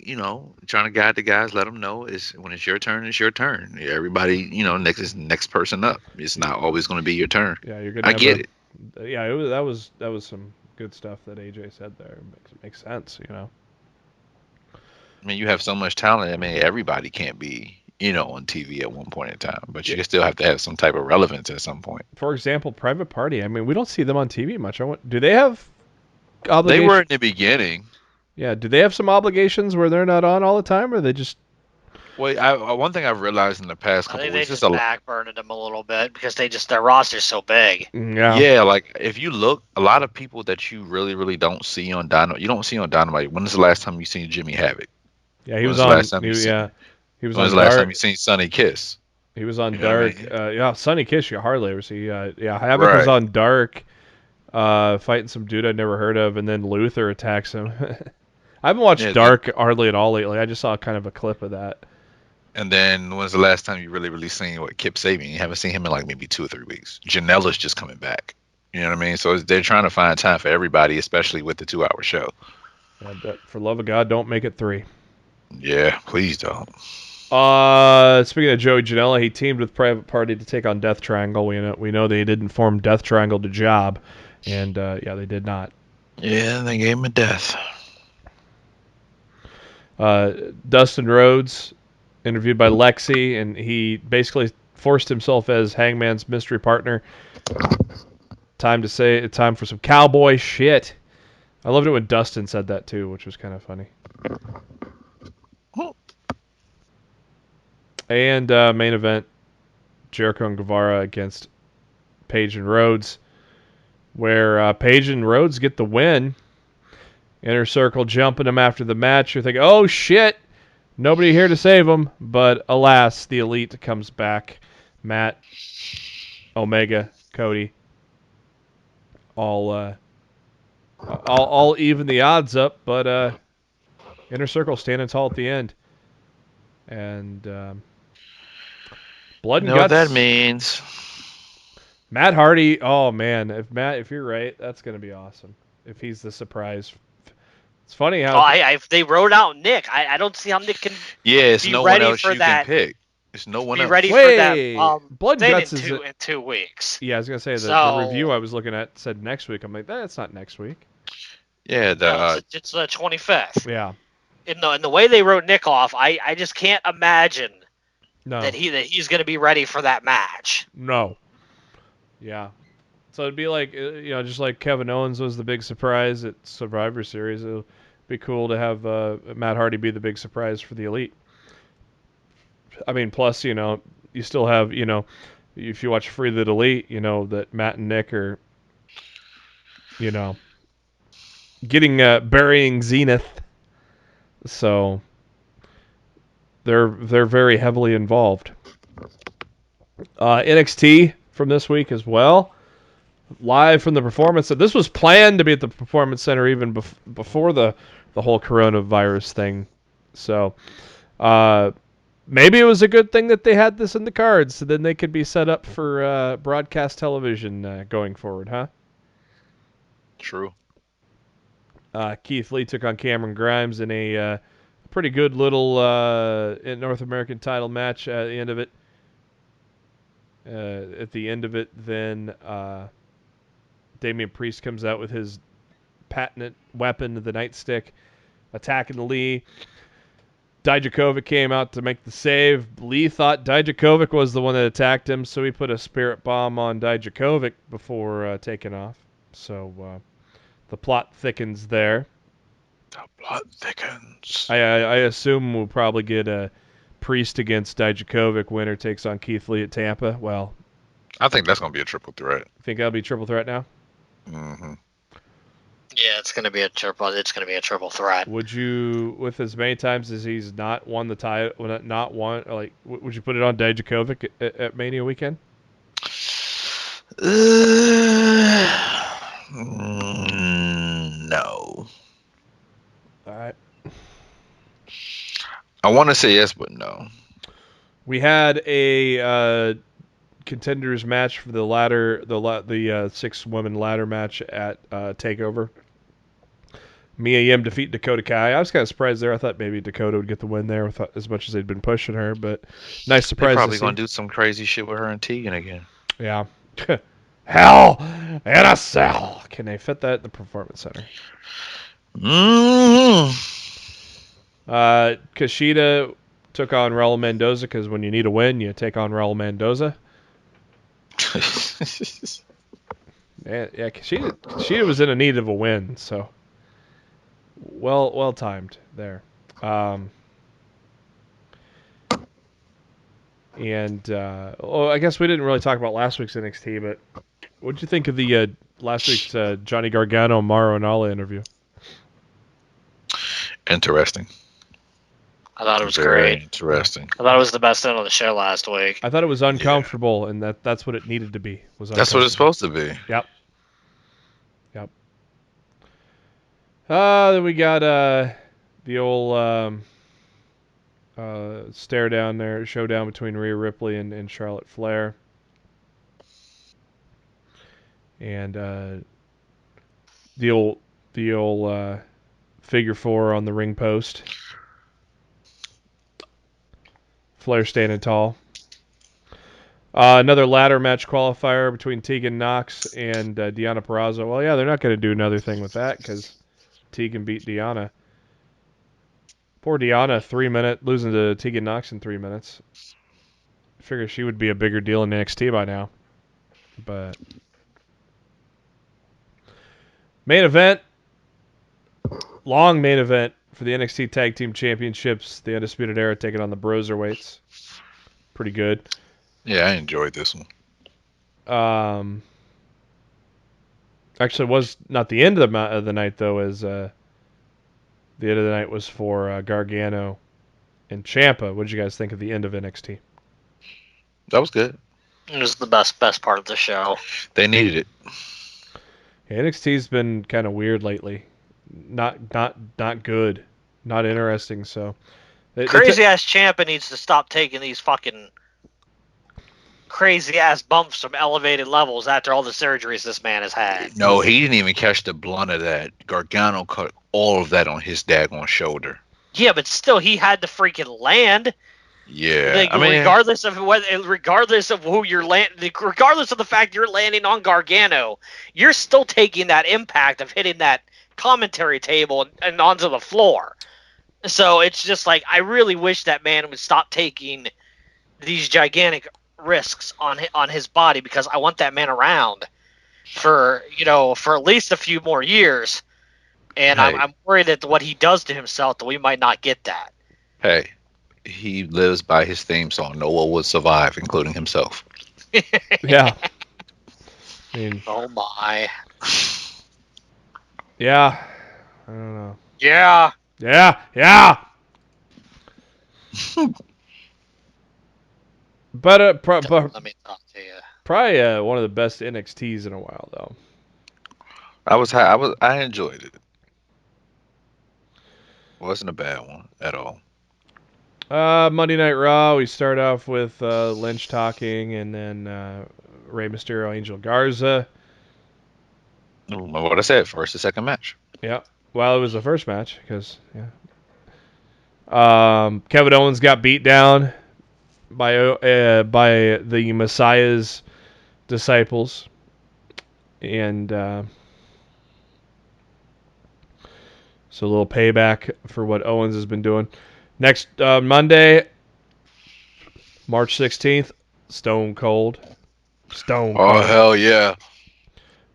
Speaker 3: trying to guide the guys, let them know is when it's your turn, it's your turn. Everybody, next is next person up. It's not always going to be your turn.
Speaker 1: Yeah, you're gonna.
Speaker 3: I get it.
Speaker 1: Yeah, that was some good stuff that AJ said there. Makes sense,
Speaker 3: I mean, you have so much talent. I mean, everybody can't be, on TV at one point in time, but you still have to have some type of relevance at some point.
Speaker 1: For example, Private Party. I mean, we don't see them on TV much. Do they have obligations?
Speaker 3: They were in the beginning.
Speaker 1: Yeah, do they have some obligations where they're not on all the time, or they just?
Speaker 3: Well, one thing I've realized in the past couple
Speaker 2: think
Speaker 3: weeks
Speaker 2: they
Speaker 3: is
Speaker 2: just backburned them a little bit because their roster's so big.
Speaker 1: Yeah.
Speaker 3: Yeah, like if you look, a lot of people that you really, really don't see on Dynamite, you don't see on Dynamite. When is the last time you seen Jimmy Havoc?
Speaker 1: Yeah, he was on. He was
Speaker 3: When
Speaker 1: on
Speaker 3: was the
Speaker 1: Dark.
Speaker 3: last time you seen Sonny Kiss?
Speaker 1: He was on
Speaker 3: You know what I
Speaker 1: Dark.
Speaker 3: mean?
Speaker 1: Yeah, Sonny Kiss you hardly ever see. Yeah, Havoc was on Dark, fighting some dude I'd never heard of, and then Luther attacks him. I haven't watched Dark hardly at all lately. I just saw kind of a clip of that.
Speaker 3: And then when's the last time you really, really seen Kip Sabian? You haven't seen him in like maybe 2 or 3 weeks. Janela's just coming back. You know what I mean? So they're trying to find time for everybody, especially with the 2-hour show.
Speaker 1: Yeah, but for love of God, don't make it 3.
Speaker 3: Yeah, please don't.
Speaker 1: Speaking of Joey Janela, he teamed with Private Party to take on Death Triangle. We know they didn't form Death Triangle to job, and yeah, they did not.
Speaker 3: Yeah, they gave him a death.
Speaker 1: Dustin Rhodes, interviewed by Lexi, and he basically forced himself as Hangman's mystery partner. Time for some cowboy shit. I loved it when Dustin said that too, which was kind of funny. And main event, Jericho and Guevara against Page and Rhodes, where Page and Rhodes get the win. Inner Circle jumping him after the match. You're thinking, oh shit, nobody here to save him. But alas, the Elite comes back. Matt, Omega, Cody, all even the odds up. But Inner Circle standing tall at the end. And blood and guts.
Speaker 3: What that means.
Speaker 1: Matt Hardy. Oh man, if you're right, that's gonna be awesome. If he's the surprise. It's funny how
Speaker 2: they wrote out Nick. I don't see how Nick can.
Speaker 3: It's
Speaker 2: be
Speaker 3: no
Speaker 2: ready
Speaker 3: one else
Speaker 2: for
Speaker 3: you
Speaker 2: that.
Speaker 3: can pick. It's no one else.
Speaker 2: Be ready for that.
Speaker 1: Blood and Guts
Speaker 2: in 2 weeks.
Speaker 1: Yeah, I was gonna say the review I was looking at said next week. I'm like, that's not next week.
Speaker 3: Yeah,
Speaker 2: it's the 25th.
Speaker 1: Yeah.
Speaker 2: In the way they wrote Nick off, I just can't imagine
Speaker 1: that
Speaker 2: he's gonna be ready for that match.
Speaker 1: No. Yeah. So it'd be like just like Kevin Owens was the big surprise at Survivor Series. It'll be cool to have Matt Hardy be the big surprise for the Elite. I mean, plus you still have if you watch Free the Elite, that Matt and Nick are getting burying Zenith. So they're very heavily involved. NXT from this week as well. Live from the Performance Center. This was planned to be at the Performance Center even before the whole coronavirus thing. So maybe it was a good thing that they had this in the cards, so then they could be set up for broadcast television going forward, huh?
Speaker 3: True.
Speaker 1: Keith Lee took on Cameron Grimes in a pretty good little North American title match at the end of it. Then Damian Priest comes out with his patented weapon, the nightstick, attacking Lee. Dijakovic came out to make the save. Lee thought Dijakovic was the one that attacked him, so he put a spirit bomb on Dijakovic before taking off. So the plot thickens there.
Speaker 3: The plot thickens.
Speaker 1: I assume we'll probably get a Priest against Dijakovic. Winner takes on Keith Lee at Tampa. Well,
Speaker 3: I think that's going to be a triple threat.
Speaker 1: Think that'll be triple threat now?
Speaker 3: Mm-hmm.
Speaker 2: Yeah, it's gonna be a triple. It's gonna be a triple threat.
Speaker 1: Would you, with as many times as he's not won the title, not won, like, would you put it on Dijakovic at Mania weekend?
Speaker 3: No.
Speaker 1: All right.
Speaker 3: I want to say yes, but no.
Speaker 1: We had a contenders match for the ladder, the 6-woman ladder match at Takeover. Mia Yim defeat Dakota Kai. I was kind of surprised there. I thought maybe Dakota would get the win there, as much as they'd been pushing her. But nice
Speaker 3: They're
Speaker 1: surprise to
Speaker 3: probably
Speaker 1: see.
Speaker 3: gonna do some crazy shit with her and Tegan again.
Speaker 1: Yeah. Hell in a Cell. Can they fit that at the Performance Center?
Speaker 3: Mm-hmm.
Speaker 1: Kushida took on Raul Mendoza because when you need a win, you take on Raul Mendoza. Yeah, Kushida was in a need of a win, so well timed there. I guess we didn't really talk about last week's NXT, but what did you think of the last week's Johnny Gargano Mauro Ranallo interview?
Speaker 3: Interesting.
Speaker 2: I thought it was
Speaker 3: Very
Speaker 2: great.
Speaker 3: interesting.
Speaker 2: I thought it was the best end of the show last week.
Speaker 1: I thought it was uncomfortable, and that's what it needed to be.
Speaker 3: That's what it's supposed to be.
Speaker 1: Yep. Then we got the old showdown between Rhea Ripley and Charlotte Flair. And the old figure 4 on the ring post. Flair standing tall. Another ladder match qualifier between Tegan Nox and Deonna Purrazzo. Well, yeah, they're not going to do another thing with that because Tegan beat Deonna. Poor Deonna, 3 minute losing to Tegan Nox in 3 minutes. I figure she would be a bigger deal in NXT by now. But main event, long main event for the NXT Tag Team Championships. The Undisputed Era taking on the Broserweights. Pretty good.
Speaker 3: Yeah, I enjoyed this one.
Speaker 1: Actually, it was not the end of the night though, as the end of the night was for Gargano and Ciampa. What did you guys think of the end of NXT?
Speaker 3: That was good.
Speaker 2: It was the best part of the show.
Speaker 3: They needed it.
Speaker 1: Yeah, NXT's been kind of weird lately. Not good. Not interesting. So
Speaker 2: Crazy ass Ciampa needs to stop taking these fucking crazy ass bumps from elevated levels after all the surgeries this man has had.
Speaker 3: No, he didn't even catch the blunt of that. Gargano cut all of that on his daggone shoulder.
Speaker 2: Yeah, but still, he had to freaking land.
Speaker 3: Yeah,
Speaker 2: Like,
Speaker 3: I mean,
Speaker 2: regardless of who you're regardless of the fact you're landing on Gargano, you're still taking that impact of hitting that commentary table and onto the floor. So it's just like, I really wish that man would stop taking these gigantic risks on his body, because I want that man around for at least a few more years. And
Speaker 3: Hey.
Speaker 2: I'm worried that what he does to himself, that we might not get that.
Speaker 3: Hey, he lives by his theme song. No one would survive, including himself.
Speaker 1: Yeah. I mean,
Speaker 2: Oh my.
Speaker 1: yeah. I don't know.
Speaker 2: Yeah.
Speaker 1: Yeah. But
Speaker 2: Let me talk to you.
Speaker 1: probably one of the best NXTs in a while, though.
Speaker 3: I enjoyed it. Wasn't a bad one at all.
Speaker 1: Monday Night Raw, we start off with Lynch talking, and then Rey Mysterio, Angel Garza.
Speaker 3: What I said, first and second match.
Speaker 1: Yeah. Well, it was the first match because Kevin Owens got beat down by the Messiah's disciples, and so a little payback for what Owens has been doing. Next Monday, March 16th, Stone Cold.
Speaker 3: Oh hell yeah!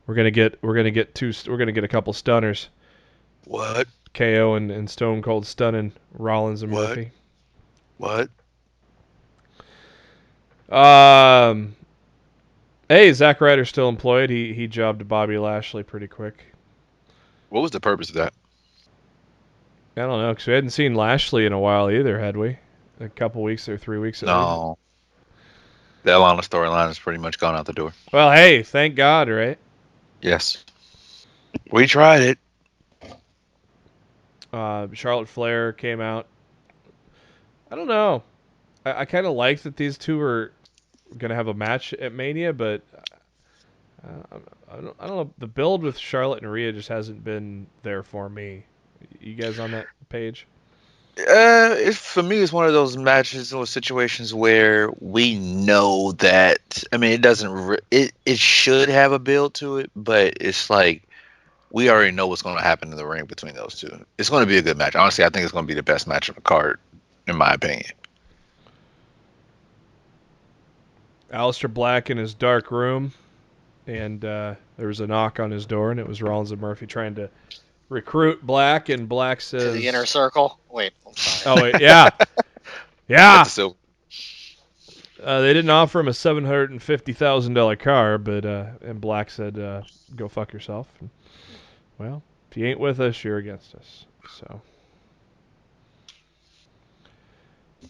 Speaker 1: We're gonna get a couple stunners.
Speaker 3: What?
Speaker 1: KO and Stone Cold stunning Rollins and
Speaker 3: What?
Speaker 1: Murphy.
Speaker 3: What?
Speaker 1: Hey, Zack Ryder's still employed. He jobbed Bobby Lashley pretty quick.
Speaker 3: What was the purpose of that?
Speaker 1: I don't know, because we hadn't seen Lashley in a while either, had we? A couple weeks or 3 weeks at least.
Speaker 3: No, the Atlanta storyline has pretty much gone out the door.
Speaker 1: Well, hey, thank God, right?
Speaker 3: Yes, we tried it.
Speaker 1: Charlotte Flair came out. I don't know. I kind of like that these two are going to have a match at Mania, but I don't know. The build with Charlotte and Rhea just hasn't been there for me. You guys on that page?
Speaker 3: For me, it's one of those matches or situations where we know that. I mean, it doesn't. It should have a build to it, but it's like we already know what's going to happen in the ring between those two. It's going to be a good match. Honestly, I think it's going to be the best match on the card, in my opinion.
Speaker 1: Aleister Black in his dark room, and there was a knock on his door, and it was Rollins and Murphy trying to recruit Black, and Black
Speaker 2: To the inner
Speaker 1: says,
Speaker 2: circle. Wait, I'm sorry.
Speaker 1: "Oh wait, yeah,
Speaker 3: At
Speaker 1: yeah."
Speaker 3: the Silver.
Speaker 1: They didn't offer him a $750,000 car, but and Black said, "Go fuck yourself." And, well, if you ain't with us, you're against us. So,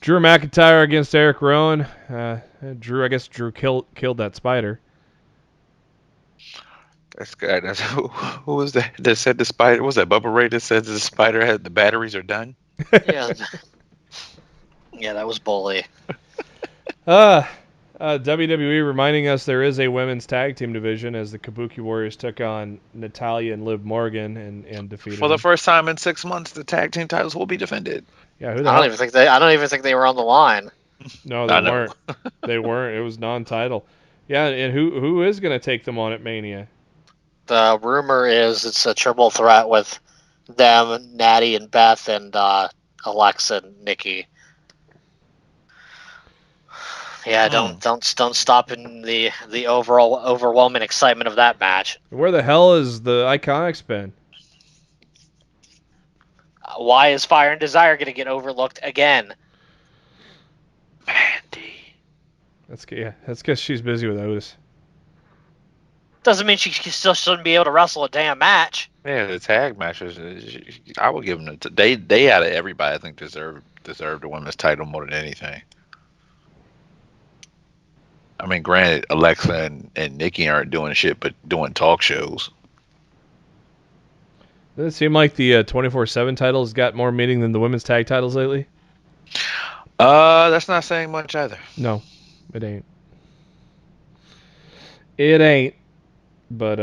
Speaker 1: Drew McIntyre against Eric Rowan. I guess Drew killed that spider.
Speaker 3: That's good. That's, who was that that said the spider? Was that Bubba Ray that said the spider had the batteries are done?
Speaker 2: Yeah, yeah, that was bully.
Speaker 1: Uh, WWE reminding us there is a women's tag team division as the Kabuki Warriors took on Natalia and Liv Morgan and defeated
Speaker 3: For the
Speaker 1: them.
Speaker 3: first time in 6 months, the tag team titles will be defended.
Speaker 1: Yeah, who the
Speaker 2: I don't
Speaker 1: hell?
Speaker 2: even think they. I don't even think they were on the line.
Speaker 1: No, they
Speaker 3: I know.
Speaker 1: weren't. They weren't. It was non-title. Yeah, and who is going to take them on at Mania?
Speaker 2: The rumor is it's a triple threat with them, Natty and Beth, and Alexa and Nikki. Yeah,
Speaker 3: Hmm.
Speaker 2: don't stop in the overall overwhelming excitement of that match.
Speaker 1: Where the hell is the Iconics been?
Speaker 2: Why is Fire and Desire going to get overlooked again?
Speaker 3: Mandy.
Speaker 1: That's because she's busy with Otis.
Speaker 2: Doesn't mean she still shouldn't be able to wrestle a damn match.
Speaker 3: Yeah, the tag matches. I would give them. They out of everybody, I think deserve the women's title more than anything. I mean, granted, Alexa and Nikki aren't doing shit, but doing talk shows.
Speaker 1: Does it seem like the 24/7 titles got more meaning than the women's tag titles lately?
Speaker 3: That's not saying much either.
Speaker 1: No, it ain't. It ain't. But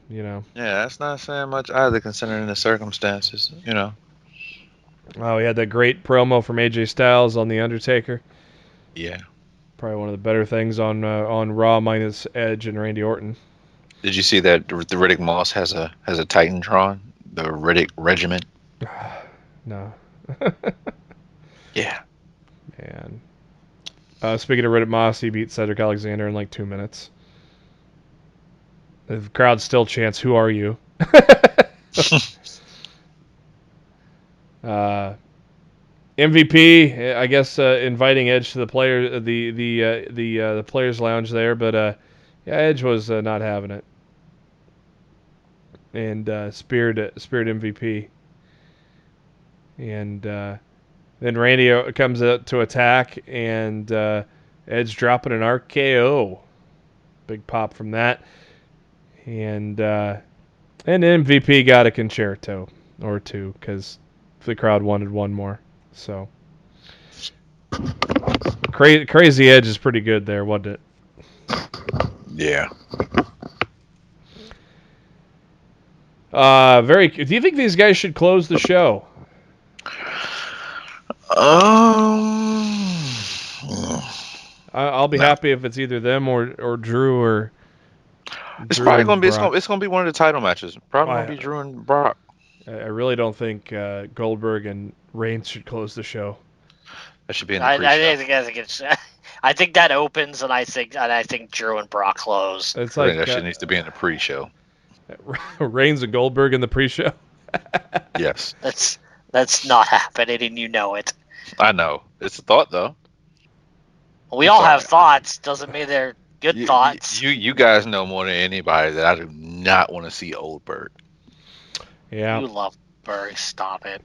Speaker 1: you know,
Speaker 3: Yeah, that's not saying much either, considering the circumstances. You know.
Speaker 1: we had that great promo from AJ Styles on the Undertaker.
Speaker 3: Yeah.
Speaker 1: Probably one of the better things on Raw minus Edge and Randy Orton.
Speaker 3: Did you see that the Riddick Moss has a Titantron, the Riddick Regiment?
Speaker 1: No,
Speaker 3: Yeah.
Speaker 1: man. Speaking of Riddick Moss, he beat Cedric Alexander in like 2 minutes. The crowd still chants, "Who are you?" uh, MVP, I guess, inviting Edge to the the players' lounge there, but yeah, Edge was not having it, and speared MVP, and then Randy comes out to attack, and Edge dropping an RKO, big pop from that, and MVP got a concerto or two because the crowd wanted one more, so. Crazy Edge is pretty good there, wasn't it?
Speaker 3: Yeah.
Speaker 1: Very. Do you think these guys should close the show?
Speaker 3: Um.
Speaker 1: I'll be
Speaker 3: No.
Speaker 1: happy if it's either them or Drew or
Speaker 3: It's
Speaker 1: Drew
Speaker 3: probably
Speaker 1: and
Speaker 3: gonna be
Speaker 1: Brock.
Speaker 3: it's gonna be one of the title matches. Probably gonna
Speaker 1: I
Speaker 3: be Drew and Brock.
Speaker 1: I really don't think Goldberg and Reigns should close the show.
Speaker 3: That should be in the
Speaker 2: I
Speaker 3: pre-show.
Speaker 2: think it's. I think that opens, and I think Drew and Brock close.
Speaker 1: It's
Speaker 3: I think
Speaker 1: like
Speaker 3: that shit needs to be in the pre-show.
Speaker 1: Reigns and Goldberg in the pre-show.
Speaker 3: Yes.
Speaker 2: That's not happening, and you know it.
Speaker 3: I know. It's a thought though.
Speaker 2: We
Speaker 3: I'm
Speaker 2: all have
Speaker 3: sorry.
Speaker 2: thoughts. Doesn't mean they're good thoughts.
Speaker 3: You guys know more than anybody that I do not want to see Oldberg.
Speaker 1: Yeah.
Speaker 2: You love Berg. Stop it.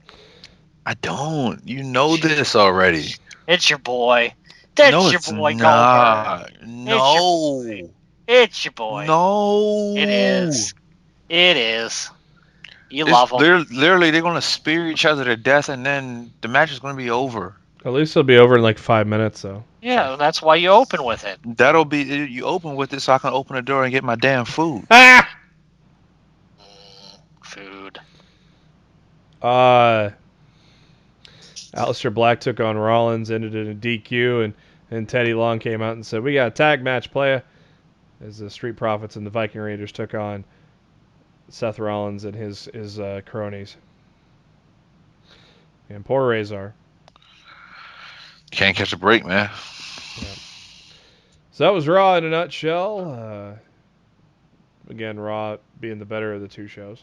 Speaker 3: I don't. You know this already.
Speaker 2: It's your boy.
Speaker 3: No,
Speaker 2: That's your
Speaker 3: it's
Speaker 2: boy Goldberg.
Speaker 3: not.
Speaker 2: It's your
Speaker 3: No.
Speaker 2: It's your boy. It
Speaker 3: No.
Speaker 2: is. It is. You
Speaker 3: It's
Speaker 2: love him.
Speaker 3: literally they're gonna spear each other to death, and then the match is gonna be over.
Speaker 1: At least it'll be over in like 5 minutes, though.
Speaker 2: Yeah, and that's why you open with it.
Speaker 3: That'll be you open with it, so I can open the door and get my damn food.
Speaker 1: Ah!
Speaker 2: Food.
Speaker 1: Aleister Black took on Rollins, ended in a DQ, and Teddy Long came out and said, "We got a tag match, playa." As the Street Profits and the Viking Raiders took on Seth Rollins and his cronies. And poor Razor.
Speaker 3: Can't catch a break, man.
Speaker 1: Yeah. So that was Raw in a nutshell. Again, Raw being the better of the two shows.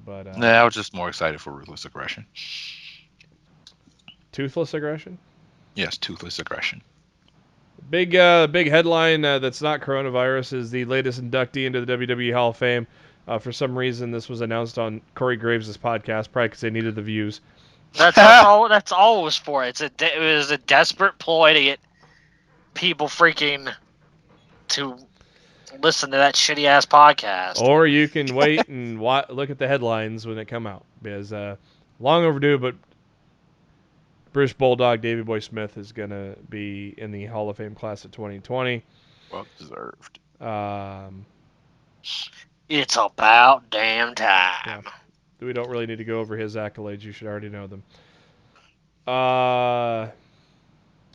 Speaker 1: But
Speaker 3: Nah, I was just more excited for Ruthless Aggression.
Speaker 1: Toothless Aggression?
Speaker 3: Yes, Toothless Aggression.
Speaker 1: Big headline that's not coronavirus is the latest inductee into the WWE Hall of Fame. For some reason, this was announced on Corey Graves' podcast, probably because they needed the views.
Speaker 2: That's all. That's all it was for. It was a desperate ploy to get people freaking to listen to that shitty ass podcast.
Speaker 1: Or you can wait and look at the headlines when they come out. Because long overdue, but British Bulldog Davey Boy Smith is going to be in the Hall of Fame class of 2020.
Speaker 3: Well deserved.
Speaker 2: It's about damn time.
Speaker 1: Yeah. We don't really need to go over his accolades. You should already know them.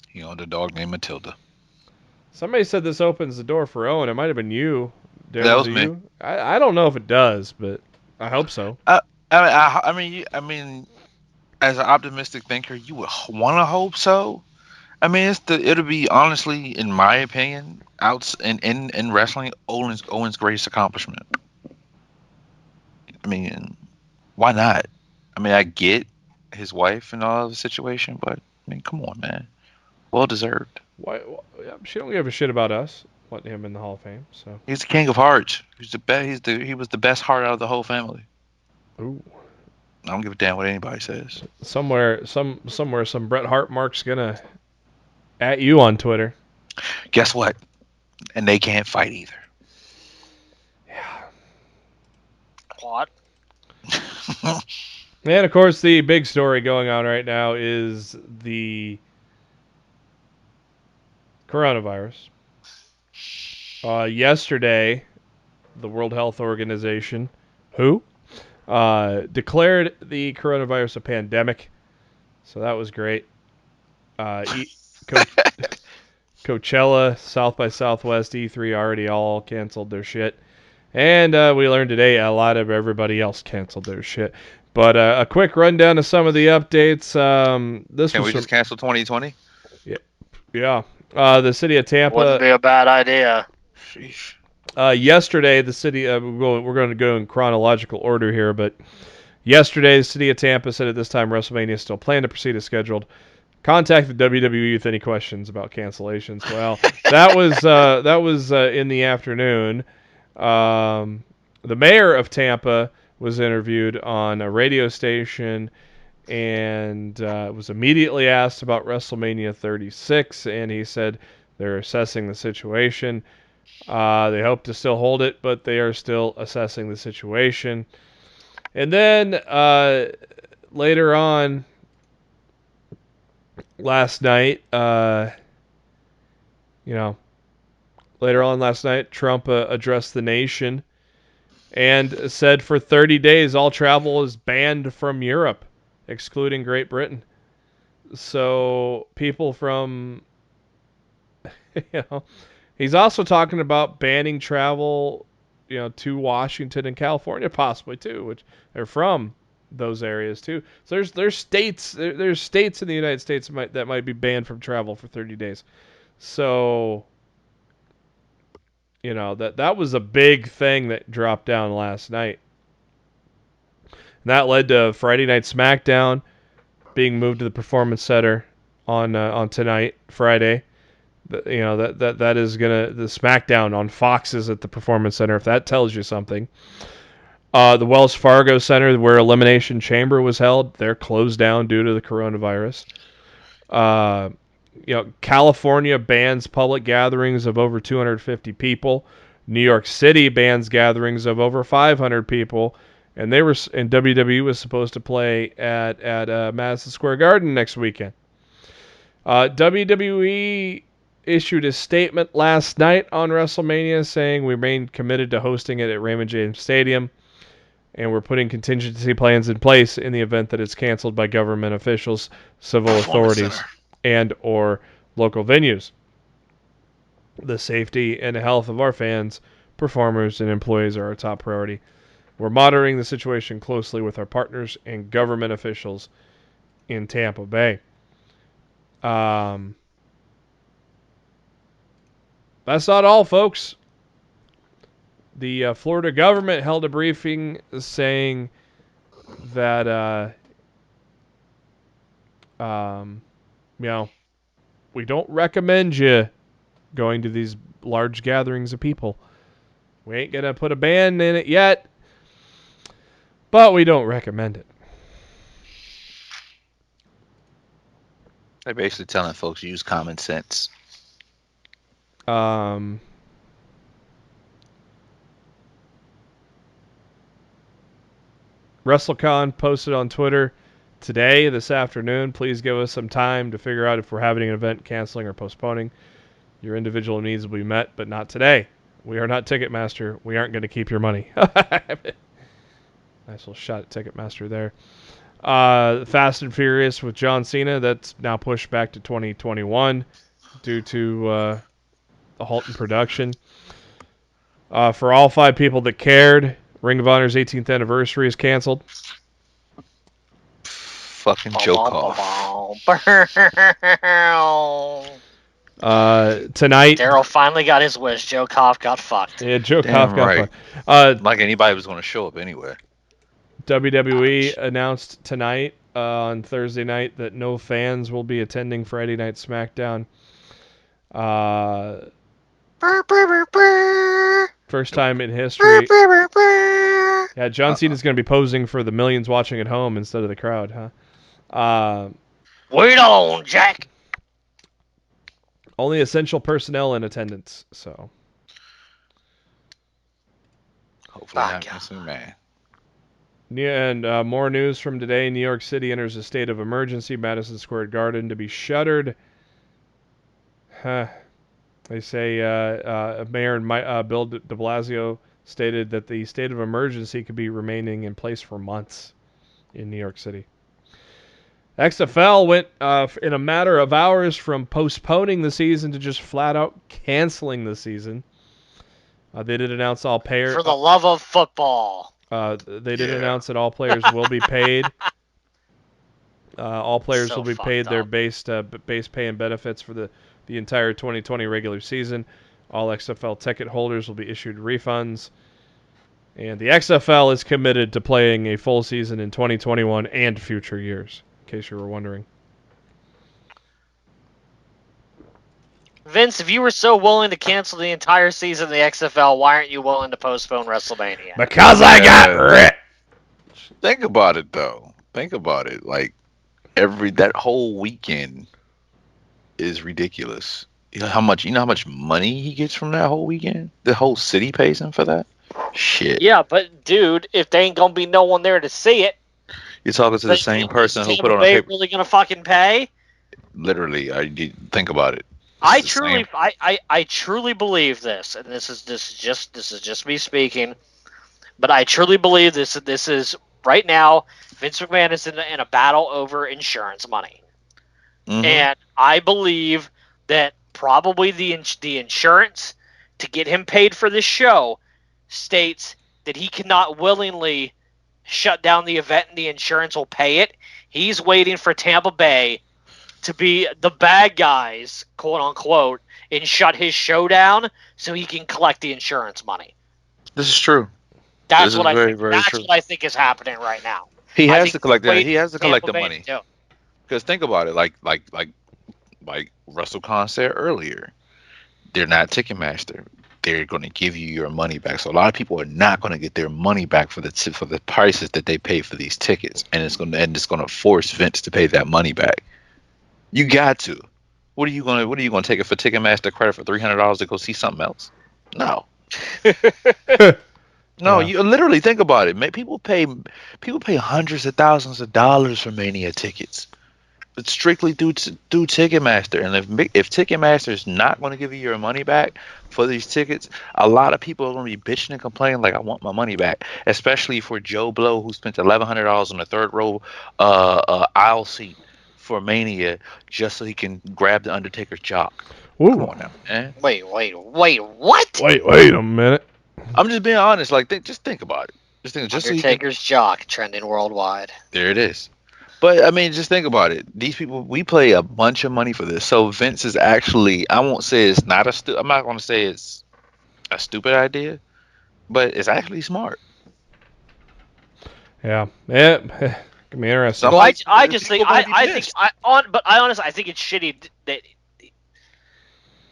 Speaker 3: He owned a dog named Matilda.
Speaker 1: Somebody said this opens the door for Owen. It might have been you. Darryl,
Speaker 3: That was me.
Speaker 1: you? I don't know if it does, but I hope so.
Speaker 3: I mean, as an optimistic thinker, you would want to hope so. I mean, it'll be honestly, in my opinion, in wrestling, Owen's greatest accomplishment. I mean, why not? I mean, I get his wife and all of the situation, but I mean, come on, man, well deserved.
Speaker 1: Why? She don't give a shit about us wanting him in the Hall of Fame. So
Speaker 3: He's the king of hearts. He's the best. He was the best heart out of the whole family.
Speaker 1: ooh,
Speaker 3: I don't give a damn what anybody says.
Speaker 1: somewhere some Bret Hart mark's gonna at you on Twitter.
Speaker 3: Guess what? And they can't fight either.
Speaker 1: Yeah.
Speaker 2: What?
Speaker 1: And of course, the big story going on right now is the coronavirus. Yesterday, the World Health Organization, declared the coronavirus a pandemic. So that was great. Coachella, South by Southwest, E3 already all canceled their shit. And we learned today a lot of everybody else canceled their shit. But a quick rundown of some of the updates.
Speaker 3: Can we just cancel 2020?
Speaker 1: Yeah. The city of Tampa.
Speaker 2: Wouldn't be a bad idea.
Speaker 3: Sheesh.
Speaker 1: Yesterday, the city. We're going to go in chronological order here, but yesterday, the city of Tampa said at this time WrestleMania is still planned to proceed as scheduled. Contact the WWE with any questions about cancellations. Well, that was in the afternoon. The mayor of Tampa was interviewed on a radio station and was immediately asked about WrestleMania 36, and he said they're assessing the situation. They hope to still hold it, but they are still assessing the situation. And then later on last night, Trump addressed the nation and said for 30 days all travel is banned from Europe, excluding Great Britain. So people from, he's also talking about banning travel, to Washington and California possibly too, which are from those areas too. So there's states in the United States that might be banned from travel for 30 days. So that was a big thing that dropped down last night. And that led to Friday Night SmackDown being moved to the Performance Center on tonight, Friday. That is the SmackDown on Fox is at the Performance Center, if that tells you something. The Wells Fargo Center, where Elimination Chamber was held, they're closed down due to the coronavirus. California bans public gatherings of over 250 people. New York City bans gatherings of over 500 people, and WWE was supposed to play at Madison Square Garden next weekend. WWE issued a statement last night on WrestleMania saying we remain committed to hosting it at Raymond James Stadium, and we're putting contingency plans in place in the event that it's canceled by government officials, civil authorities, and or local venues. The safety and health of our fans, performers, and employees are our top priority. We're monitoring the situation closely with our partners and government officials in Tampa Bay. That's not all, folks. The Florida government held a briefing saying that, we don't recommend you going to these large gatherings of people. We ain't going to put a ban in it yet, but we don't recommend it.
Speaker 3: They're basically telling folks use common sense.
Speaker 1: WrestleCon posted on Twitter today, this afternoon. Please give us some time to figure out if we're having an event, canceling, or postponing. Your individual needs will be met, but not today. We are not Ticketmaster. We aren't going to keep your money. Nice little shot at Ticketmaster there. Fast and Furious with John Cena, that's now pushed back to 2021 due to the halt in production. For all 5 people that cared, Ring of Honor's 18th anniversary is canceled.
Speaker 3: Fucking joke off.
Speaker 1: Tonight,
Speaker 2: Darryl finally got his wish. Joe Koff got fucked.
Speaker 1: Yeah, Joe
Speaker 3: Damn
Speaker 1: Koff got
Speaker 3: right.
Speaker 1: fucked.
Speaker 3: Like anybody was going to show up anyway.
Speaker 1: WWE announced tonight, on Thursday night, that no fans will be attending Friday Night SmackDown. First time in history. Yeah, John Cena's going to be posing for the millions watching at home instead of the crowd, huh?
Speaker 2: Wait on, Jack.
Speaker 1: Only essential personnel in attendance, so.
Speaker 3: Hopefully not missing, man.
Speaker 1: Yeah, and more news from today. New York City enters a state of emergency. Madison Square Garden to be shuttered. They say Mayor Bill de Blasio stated that the state of emergency could be remaining in place for months in New York City. XFL went in a matter of hours from postponing the season to just flat out canceling the season. They did announce all payers.
Speaker 2: For the love of football.
Speaker 1: They did announce that all players will be paid. All players will be paid their base pay and benefits for the entire 2020 regular season. All XFL ticket holders will be issued refunds. And the XFL is committed to playing a full season in 2021 and future years, in case you were wondering.
Speaker 2: Vince, if you were so willing to cancel the entire season of the XFL, why aren't you willing to postpone WrestleMania?
Speaker 1: Because I got rich.
Speaker 3: Think about it, though. Think about it. Like, that whole weekend is ridiculous. You know how much money he gets from that whole weekend? The whole city pays him for that? Shit.
Speaker 2: Yeah, but dude, if there ain't gonna be no one there to see it,
Speaker 3: you're talking to the same person who put on a paper.
Speaker 2: Really gonna fucking pay?
Speaker 3: Literally, think about it.
Speaker 2: I truly believe this, and this is just me speaking, but I truly believe this is right now. Vince McMahon is in a battle over insurance money, and I believe that probably the insurance to get him paid for this show states that he cannot willingly shut down the event and the insurance will pay it. He's waiting for Tampa Bay to be the bad guys, quote unquote, and shut his show down so he can collect the insurance money.
Speaker 3: This is true.
Speaker 2: That's what I think is happening right now.
Speaker 3: He has to collect that. He has to collect the money. Because think about it, like WrestleCon said earlier, they're not Ticketmaster. they're going to give you your money back. So a lot of people are not going to get their money back for the prices that they pay for these tickets, and it's going to force Vince to pay that money back. You got to. What are you going to take it for Ticketmaster credit for $300 to go see something else? No. No,
Speaker 1: Yeah.
Speaker 3: you literally think about it. People pay hundreds of thousands of dollars for Mania tickets. It's strictly through Ticketmaster, and if Ticketmaster is not going to give you your money back for these tickets, a lot of people are going to be bitching and complaining like, "I want my money back." Especially for Joe Blow, who spent $1,100 on a third row aisle seat for Mania just so he can grab the Undertaker's jock. Come
Speaker 1: Ooh.
Speaker 3: on now, man.
Speaker 2: Wait, what?
Speaker 1: Wait a minute.
Speaker 3: I'm just being honest. Like, just think about it. Just so you can.
Speaker 2: Undertaker's jock trending worldwide.
Speaker 3: There it is. But I mean, just think about it. These people, we pay a bunch of money for this. So Vince is actually, I won't say it's not I'm not going to say it's a stupid idea, but it's actually smart.
Speaker 1: Yeah. Yeah. Can be interesting.
Speaker 2: Well, I just think
Speaker 3: People might be pissed.
Speaker 2: but I honestly I think it's shitty that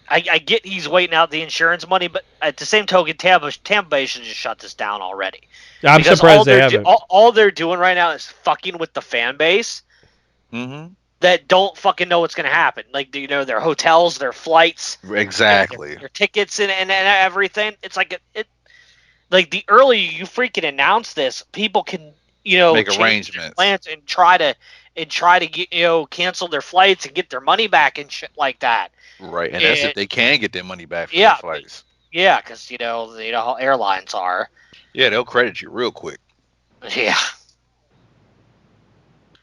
Speaker 2: I get he's waiting out the insurance money, but at the same token, Tampa Bay should just shut this down already.
Speaker 1: I'm
Speaker 2: Because
Speaker 1: surprised they haven't.
Speaker 2: all they're doing right now is fucking with the fan base that don't fucking know what's gonna happen. Like, their hotels, their flights,
Speaker 3: Exactly.
Speaker 2: their tickets, and everything. It's like like the earlier you freaking announce this, people can
Speaker 3: Make
Speaker 2: change
Speaker 3: arrangements.
Speaker 2: plans and try to get cancel their flights and get their money back and shit like that.
Speaker 3: Right, and that's if they can get their money back for
Speaker 2: Yeah,
Speaker 3: their flights.
Speaker 2: Yeah, because you know how airlines are.
Speaker 3: Yeah, they'll credit you real quick.
Speaker 2: Yeah.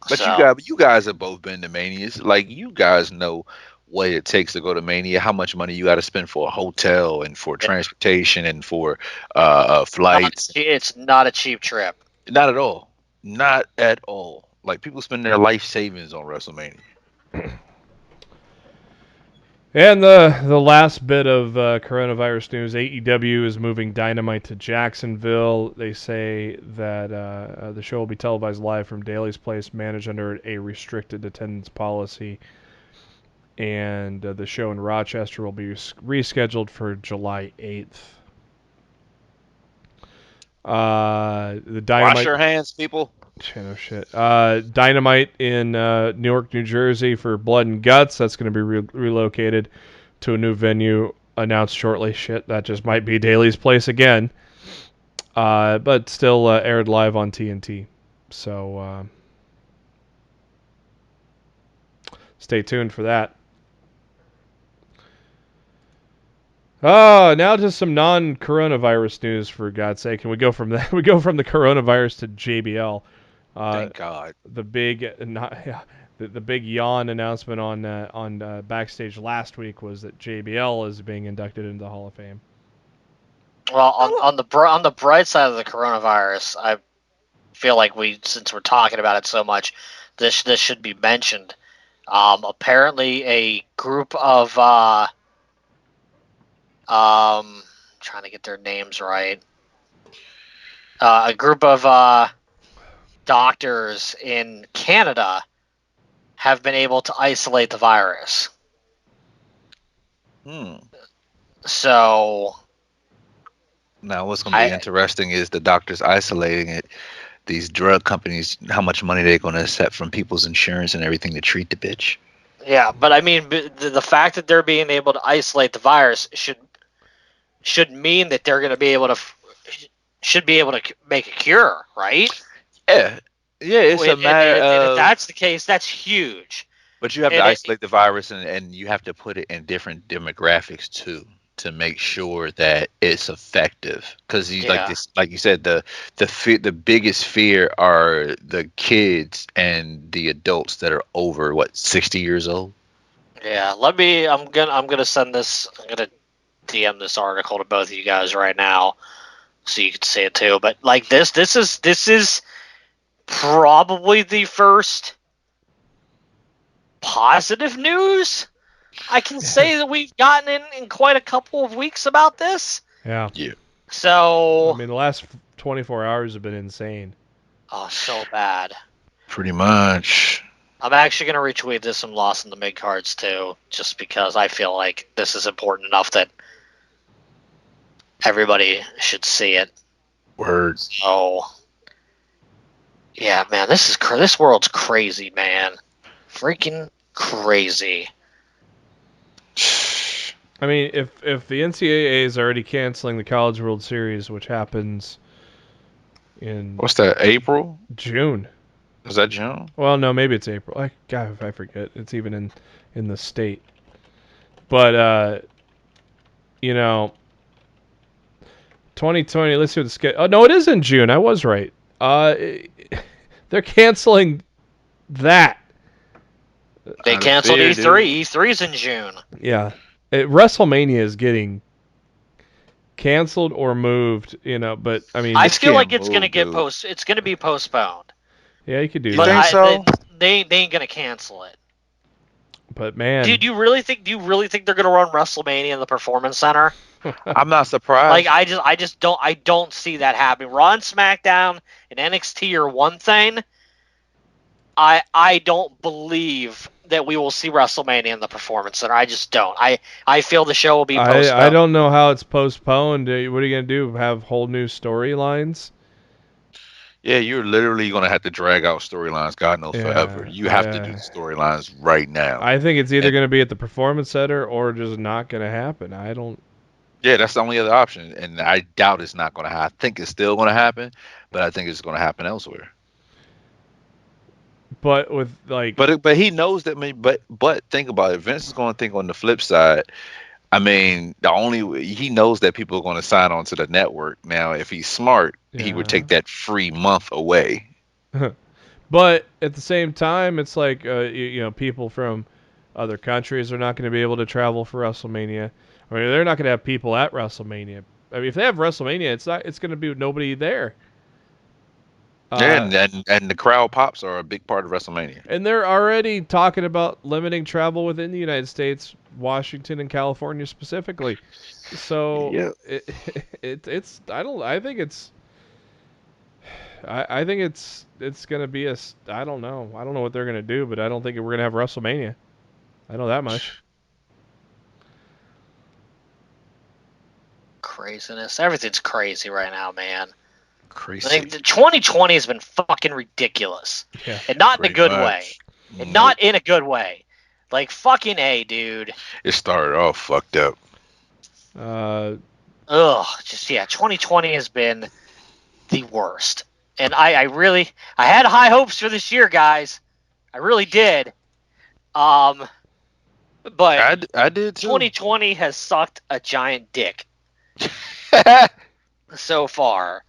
Speaker 3: But
Speaker 2: So,
Speaker 3: you guys have both been to Manias. Like, you guys know what it takes to go to Mania, how much money you got to spend for a hotel and for transportation and for flights.
Speaker 2: it's not a cheap trip.
Speaker 3: Not at all. Not at all. Like, people spend their life savings on WrestleMania.
Speaker 1: And the last bit of coronavirus news, AEW is moving Dynamite to Jacksonville. They say that the show will be televised live from Daly's Place, managed under a restricted attendance policy. And the show in Rochester will be rescheduled for July 8th. The Dynamite.
Speaker 3: Wash your hands, people.
Speaker 1: No shit. Dynamite in Newark, New Jersey for Blood and Guts. That's going to be relocated to a new venue announced shortly. Shit, that just might be Daly's Place again. But still aired live on TNT. So stay tuned for that. Now just some non-coronavirus news, for God's sake. And we go from that. We go from the coronavirus to JBL.
Speaker 3: Thank God.
Speaker 1: The big, the big yawn announcement on backstage last week was that JBL is being inducted into the Hall of Fame.
Speaker 2: Well, on the bright side of the coronavirus, I feel like since we're talking about it so much, this should be mentioned. Apparently, a group of trying to get their names right. A group of doctors in Canada have been able to isolate the virus. So
Speaker 3: now what's going to be interesting is the doctors isolating it. These drug companies, how much money they're going to accept from people's insurance and everything to treat the bitch.
Speaker 2: Yeah, but I mean, the fact that they're being able to isolate the virus should mean that they're going to be able to make a cure, right?
Speaker 3: Yeah, it's a matter of.
Speaker 2: If that's the case, that's huge.
Speaker 3: But you have to isolate the virus, and you have to put it in different demographics too, to make sure that it's effective. Because like you said, the biggest fear are the kids and the adults that are over 60 years old.
Speaker 2: Yeah, I'm gonna send this. I'm gonna DM this article to both of you guys right now, so you can see it too. But like this is probably the first positive news I can say that we've gotten in quite a couple of weeks about this.
Speaker 1: Yeah.
Speaker 2: So
Speaker 1: I mean, the last 24 hours have been insane.
Speaker 2: Oh, so bad.
Speaker 3: Pretty much.
Speaker 2: I'm actually going to retweet this and Lost in the Midcards too, just because I feel like this is important enough that Everybody should see it.
Speaker 3: Word.
Speaker 2: Oh, yeah, man, this world's crazy, man. Freaking crazy.
Speaker 1: I mean, if the NCAA is already canceling the College World Series, which happens in
Speaker 3: What's that? April?
Speaker 1: June.
Speaker 3: Is that June?
Speaker 1: Well, no, maybe it's April. God, I forget. It's even in the state. But you know, 2020. Let's see what the schedule. Oh no, it is in June. I was right. They're canceling that.
Speaker 2: They
Speaker 3: Out of
Speaker 2: canceled
Speaker 3: fear,
Speaker 2: E3.
Speaker 3: dude.
Speaker 2: E3's in June.
Speaker 1: Yeah, WrestleMania is getting canceled or moved. But I mean,
Speaker 2: I
Speaker 3: It's
Speaker 2: feel like
Speaker 3: getting
Speaker 2: it's gonna
Speaker 3: moved,
Speaker 2: get
Speaker 3: dude.
Speaker 2: It's gonna be postponed.
Speaker 1: yeah, you could do
Speaker 3: You
Speaker 2: But
Speaker 3: think
Speaker 1: that.
Speaker 3: so?
Speaker 2: they ain't gonna cancel it.
Speaker 1: But man,
Speaker 2: Dude, do you really think they're gonna run WrestleMania in the Performance Center?
Speaker 3: I'm not
Speaker 2: Like
Speaker 3: surprised.
Speaker 2: I don't see that happening. Raw and SmackDown and NXT are one thing. I don't believe that we will see WrestleMania in the Performance Center. I just don't. I feel the show will be postponed.
Speaker 1: I don't know how it's postponed. What are you gonna do? Have whole new storylines?
Speaker 3: Yeah, you're literally gonna have to drag out storylines, God knows, forever.
Speaker 1: Yeah,
Speaker 3: You have to do the storylines right now.
Speaker 1: I think it's either
Speaker 3: And
Speaker 1: gonna be at the Performance Center or just not gonna happen. I don't.
Speaker 3: yeah, that's the only other option. And I doubt it's not gonna happen. I think it's still gonna happen, but I think it's gonna happen elsewhere.
Speaker 1: But with like,
Speaker 3: But he knows that. But think about it. Vince is gonna think on the flip side. I mean, he knows that people are gonna sign on to the network. Now, if he's smart, he would
Speaker 1: yeah.
Speaker 3: take that free month away.
Speaker 1: But at the same time, it's like people from other countries are not going to be able to travel for WrestleMania. I mean, they're not going to have people at WrestleMania. I mean, if they have WrestleMania, it's going to be nobody there.
Speaker 3: Yeah,
Speaker 1: Uh,
Speaker 3: and the crowd pops are a big part of WrestleMania.
Speaker 1: and they're already talking about limiting travel within the United States, Washington and California specifically. So
Speaker 3: Yeah.
Speaker 1: it's I don't I think it's I think it's gonna be I don't know what they're gonna do, but I don't think we're gonna have WrestleMania. I know that much.
Speaker 2: Craziness. Everything's crazy right now, man.
Speaker 3: Crazy.
Speaker 2: Like, 2020 has been fucking ridiculous,
Speaker 1: Yeah.
Speaker 2: and not in a
Speaker 3: Pretty
Speaker 2: good
Speaker 3: much.
Speaker 2: way, and
Speaker 3: Nope.
Speaker 2: not in a good way. Like fucking A, dude.
Speaker 3: It started off fucked up.
Speaker 2: Ugh, just yeah. 2020 has been the worst, and I had high hopes for this year, guys. I really did. But
Speaker 3: I did too.
Speaker 2: 2020 has sucked a giant dick so far.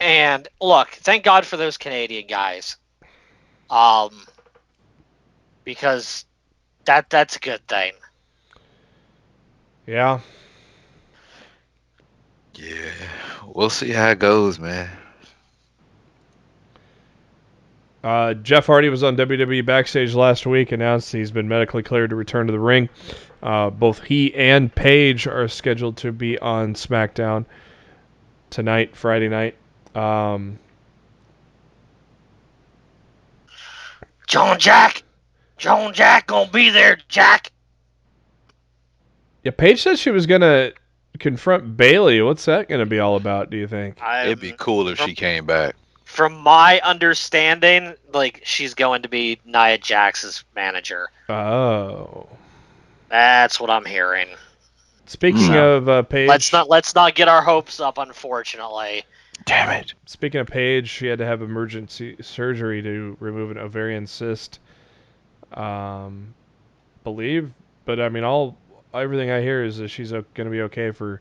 Speaker 2: And look, thank God for those Canadian guys. Because that's a good thing.
Speaker 1: Yeah.
Speaker 3: Yeah, we'll see how it goes, man.
Speaker 1: Jeff Hardy was on WWE Backstage last week, announced he's been medically cleared to return to the ring. Both he and Paige are scheduled to be on SmackDown tonight, Friday night.
Speaker 2: Joan Jack gonna be there, Jack.
Speaker 1: Yeah, Paige said she was gonna confront Bailey. What's that gonna be all about? Do you think?
Speaker 3: It'd be cool if she came back.
Speaker 2: From my understanding, like she's going to be Nia Jax's manager.
Speaker 1: Oh.
Speaker 2: That's what I'm hearing.
Speaker 1: Speaking of Paige,
Speaker 2: Let's not get our hopes up. Unfortunately,
Speaker 3: Damn it.
Speaker 1: Speaking of Paige, she had to have emergency surgery to remove an ovarian cyst. Believe, but I mean, everything I hear is that she's going to be okay for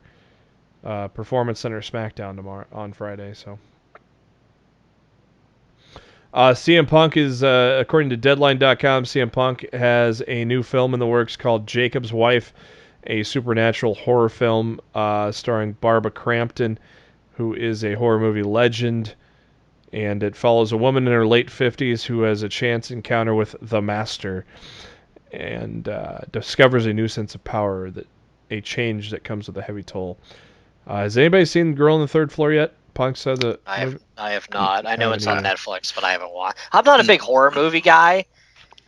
Speaker 1: Performance Center SmackDown tomorrow on Friday. So, CM Punk is, according to Deadline.com, CM Punk has a new film in the works called Jacob's Wife, a supernatural horror film starring Barbara Crampton, who is a horror movie legend. And it follows a woman in her late 50s who has a chance encounter with the Master and discovers a new sense of power, a change that comes with a heavy toll. Has anybody seen Girl on the Third Floor yet? Punk said that.
Speaker 2: I have not. I know it's on
Speaker 1: either.
Speaker 2: Netflix, but I haven't watched. I'm not a big horror movie guy,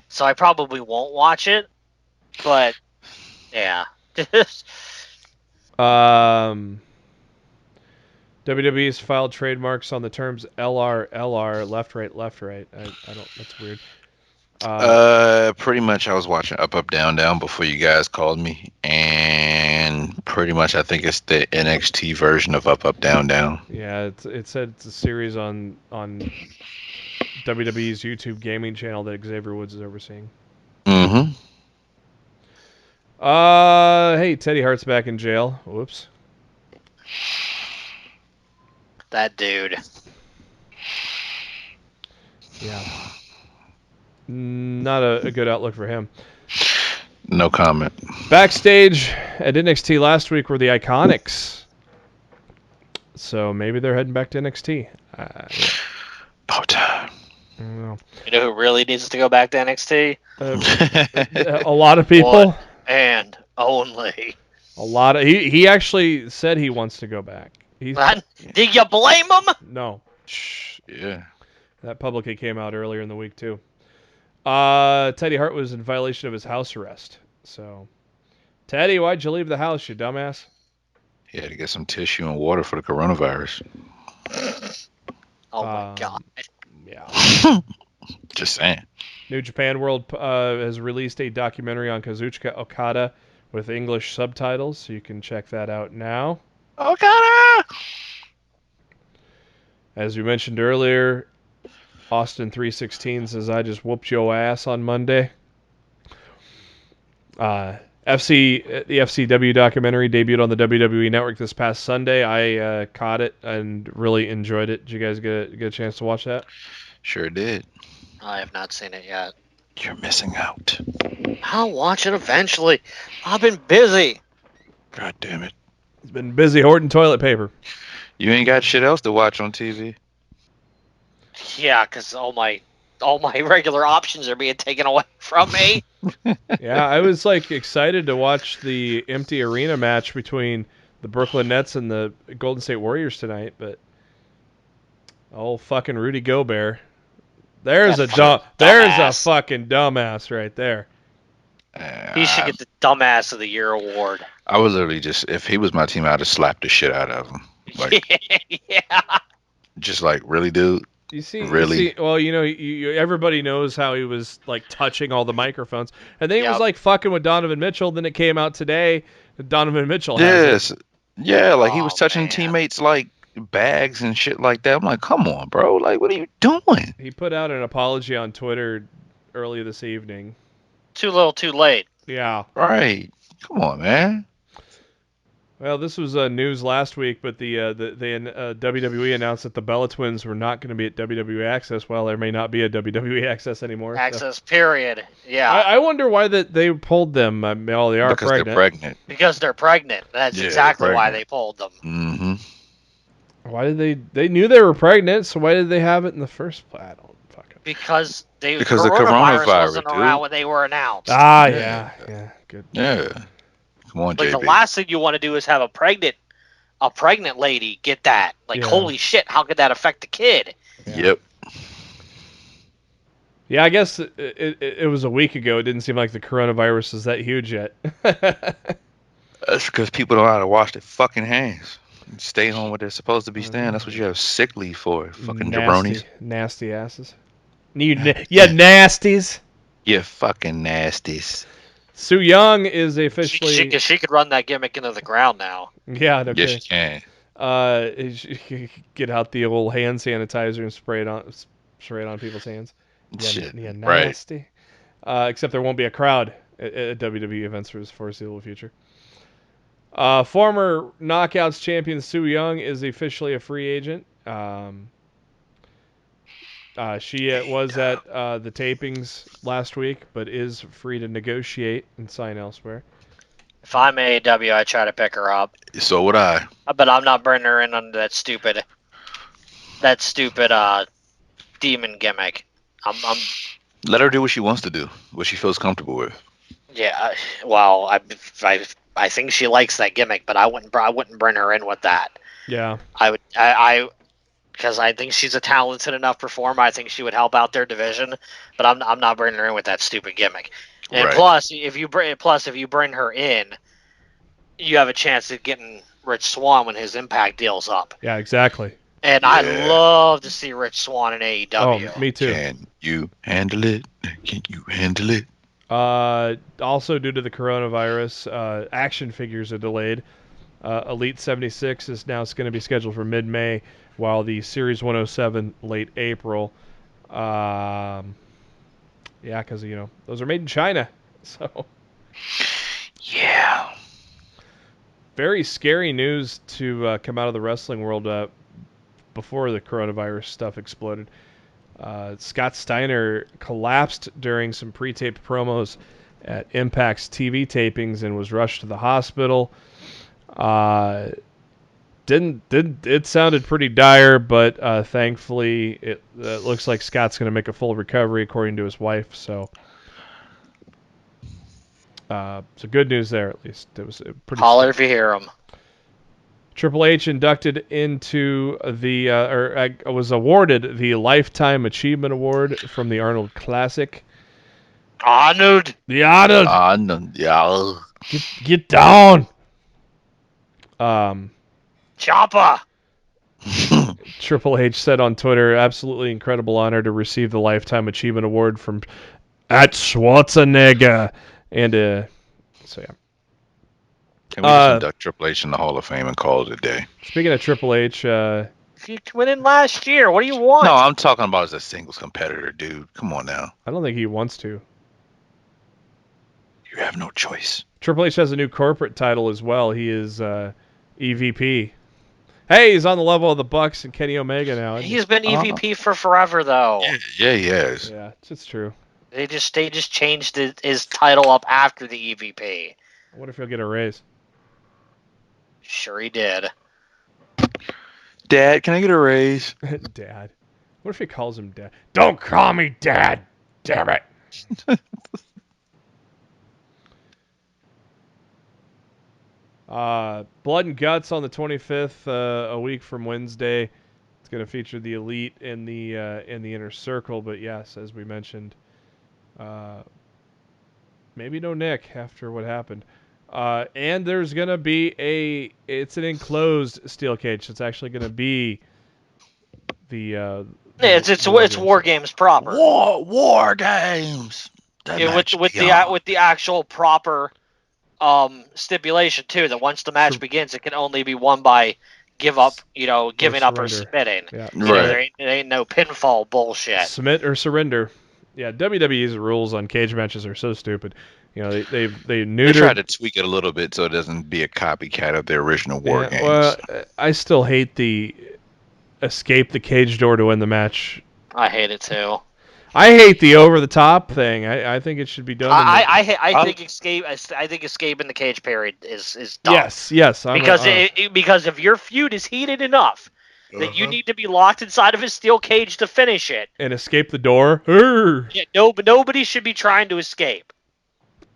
Speaker 2: so I probably won't watch it. But yeah.
Speaker 1: WWE's filed trademarks on the terms LR, left, right, left, right. I don't. That's weird.
Speaker 3: Pretty much I was watching Up, Up, Down, Down before you guys called me, and pretty much I think it's the NXT version of Up, Up, Down, Down.
Speaker 1: Yeah, it said it's a series on WWE's YouTube gaming channel that Xavier Woods is overseeing.
Speaker 3: Mm-hmm.
Speaker 1: Hey, Teddy Hart's back in jail. Whoops.
Speaker 2: That dude.
Speaker 1: Yeah. Not a good outlook for him.
Speaker 3: No comment.
Speaker 1: Backstage at NXT last week were the Iconics. So maybe they're heading back to NXT. Yeah.
Speaker 3: About time.
Speaker 1: I don't know.
Speaker 2: You know who really needs to go back to NXT?
Speaker 1: A lot of people.
Speaker 2: One and only.
Speaker 1: A lot of he actually said he wants to go back.
Speaker 2: Do you blame him?
Speaker 1: No.
Speaker 3: Yeah.
Speaker 1: That publicly came out earlier in the week too. Teddy Hart was in violation of his house arrest. So, Teddy, why'd you leave the house, you dumbass?
Speaker 3: He had to get some tissue and water for the coronavirus.
Speaker 2: Oh my god.
Speaker 1: Yeah.
Speaker 3: Just saying.
Speaker 1: New Japan World has released a documentary on Kazuchika Okada with English subtitles, so you can check that out now.
Speaker 3: Okada!
Speaker 1: As we mentioned earlier, Austin 316 says, I just whooped your ass on Monday. The FCW documentary debuted on the WWE Network this past Sunday. I caught it and really enjoyed it. Did you guys get a chance to watch that?
Speaker 3: Sure did.
Speaker 2: I have not seen it yet.
Speaker 3: You're missing out.
Speaker 2: I'll watch it eventually. I've been busy.
Speaker 3: God damn it.
Speaker 1: He's been busy hoarding toilet paper.
Speaker 3: You ain't got shit else to watch on TV?
Speaker 2: Yeah, because all my regular options are being taken away from me.
Speaker 1: Yeah, I was excited to watch the empty arena match between the Brooklyn Nets and the Golden State Warriors tonight, but old fucking Rudy Gobert. There's a fucking dumbass right there.
Speaker 2: He should get the Dumbass of the Year award.
Speaker 3: I would literally just, if he was my team, I'd have slapped the shit out of him.
Speaker 2: Yeah.
Speaker 3: Just really, dude? Really?
Speaker 1: Well, everybody knows how he was touching all the microphones, and then he was fucking with Donovan Mitchell. Then it came out today that Donovan Mitchell has it.
Speaker 3: Yeah, he was touching teammates bags and shit like that. I'm like, come on, bro. What are you doing?
Speaker 1: He put out an apology on Twitter earlier this evening.
Speaker 2: Too little, too late.
Speaker 1: Yeah.
Speaker 3: Right. Come on, man.
Speaker 1: Well, this was news last week, but the WWE announced that the Bella Twins were not going to be at WWE Access. Well, there may not be a WWE Access anymore.
Speaker 2: Access, period. Yeah.
Speaker 1: I wonder why they pulled them. They are
Speaker 3: because
Speaker 1: pregnant.
Speaker 3: They're pregnant.
Speaker 2: Because they're pregnant. That's exactly why they pulled them.
Speaker 3: Mm-hmm.
Speaker 1: Why did they knew they were pregnant, so why did they have it in the first place? I don't fucking.
Speaker 2: Because the
Speaker 3: coronavirus
Speaker 2: wasn't around when they were announced.
Speaker 1: Yeah, good.
Speaker 3: Yeah. Come on, JB.
Speaker 2: The last thing you want to do is have a pregnant lady get that. Holy shit, how could that affect the kid?
Speaker 3: Yeah. Yep.
Speaker 1: Yeah, I guess it was a week ago. It didn't seem like the coronavirus is that huge yet.
Speaker 3: That's because people don't know how to wash their fucking hands. Stay home where they're supposed to be staying. That's what you have sick leave for, fucking jabronis.
Speaker 1: Nasty asses. You nasties.
Speaker 3: You fucking nasties.
Speaker 1: Su Yung is officially...
Speaker 2: She could run that gimmick into the ground now.
Speaker 1: Yeah, no
Speaker 3: yes, she can.
Speaker 1: Get out the old hand sanitizer and spray it on people's hands.
Speaker 3: Shit.
Speaker 1: Yeah, nasty. Right. Except there won't be a crowd at WWE events for the foreseeable future. Former Knockouts champion Su Yung is officially a free agent. She was at the tapings last week, but is free to negotiate and sign elsewhere.
Speaker 2: If I'm AEW, I try to pick her up.
Speaker 3: So would I.
Speaker 2: But I'm not bringing her in under that stupid demon gimmick. I'm
Speaker 3: let her do what she wants to do, what she feels comfortable with.
Speaker 2: Yeah, well, I think she likes that gimmick, but I wouldn't bring her in with that.
Speaker 1: Yeah,
Speaker 2: because I think she's a talented enough performer. I think she would help out their division, but I'm not bringing her in with that stupid gimmick. And plus, if you bring her in, you have a chance of getting Rich Swann when his Impact deal's up.
Speaker 1: Yeah, exactly.
Speaker 2: And I'd love to see Rich Swann in AEW.
Speaker 1: Oh, me too.
Speaker 3: Can you handle it? Can you handle it?
Speaker 1: Also, due to the coronavirus, action figures are delayed. Elite 76 is now going to be scheduled for mid-May, while the Series 107 late April. Yeah, because those are made in China, so
Speaker 3: Yeah.
Speaker 1: very scary news to come out of the wrestling world before the coronavirus stuff exploded. Scott Steiner collapsed during some pre-taped promos at Impact's TV tapings and was rushed to the hospital. It sounded pretty dire, but thankfully it looks like Scott's going to make a full recovery according to his wife. So good news there at least. It was pretty.
Speaker 2: Holler if you hear him.
Speaker 1: Triple H inducted into was awarded the Lifetime Achievement Award from the Arnold Classic.
Speaker 2: Arnold.
Speaker 1: The Arnold.
Speaker 3: Arnold, yeah.
Speaker 1: Get down.
Speaker 2: Chopper.
Speaker 1: Triple H said on Twitter, absolutely incredible honor to receive the Lifetime Achievement Award from at Schwarzenegger. And so yeah.
Speaker 3: Can we just induct Triple H in the Hall of Fame and call it a day?
Speaker 1: Speaking of Triple H,
Speaker 2: He went in last year. What do you want?
Speaker 3: No, I'm talking about as a singles competitor, dude. Come on now.
Speaker 1: I don't think he wants to.
Speaker 3: You have no choice.
Speaker 1: Triple H has a new corporate title as well. He is EVP. Hey, he's on the level of the Bucks and Kenny Omega now.
Speaker 2: He's been EVP for forever, though.
Speaker 3: Yeah, he is.
Speaker 1: Yeah, it's true.
Speaker 2: They just changed his title up after the EVP.
Speaker 1: I wonder if he'll get a raise.
Speaker 2: Sure he did.
Speaker 3: Dad, can I get a raise?
Speaker 1: Dad. What if he calls him Dad? Don't call me Dad! Damn it! Blood and Guts on the 25th, a week from Wednesday. It's going to feature the Elite in the Inner Circle, but yes, as we mentioned, maybe no Nick after what happened. And there's going to be it's an enclosed steel cage. It's actually going to be
Speaker 2: it's War Games proper.
Speaker 3: War Games.
Speaker 2: With the actual proper stipulation too, that once the match begins, it can only be won by giving up or submitting.
Speaker 1: Yeah.
Speaker 2: There ain't no pinfall bullshit.
Speaker 1: Submit or surrender. Yeah, WWE's rules on cage matches are so stupid. They neutered.
Speaker 3: They try to tweak it a little bit so it doesn't be a copycat of the original War Games.
Speaker 1: Well, I still hate the escape the cage door to win the match.
Speaker 2: I hate it too.
Speaker 1: I hate the over the top thing. I think it should be done.
Speaker 2: I think escape in the cage period is dumb.
Speaker 1: Yes.
Speaker 2: Because if your feud is heated enough that you need to be locked inside of a steel cage to finish it
Speaker 1: and escape the door.
Speaker 2: Yeah, nobody should be trying to escape.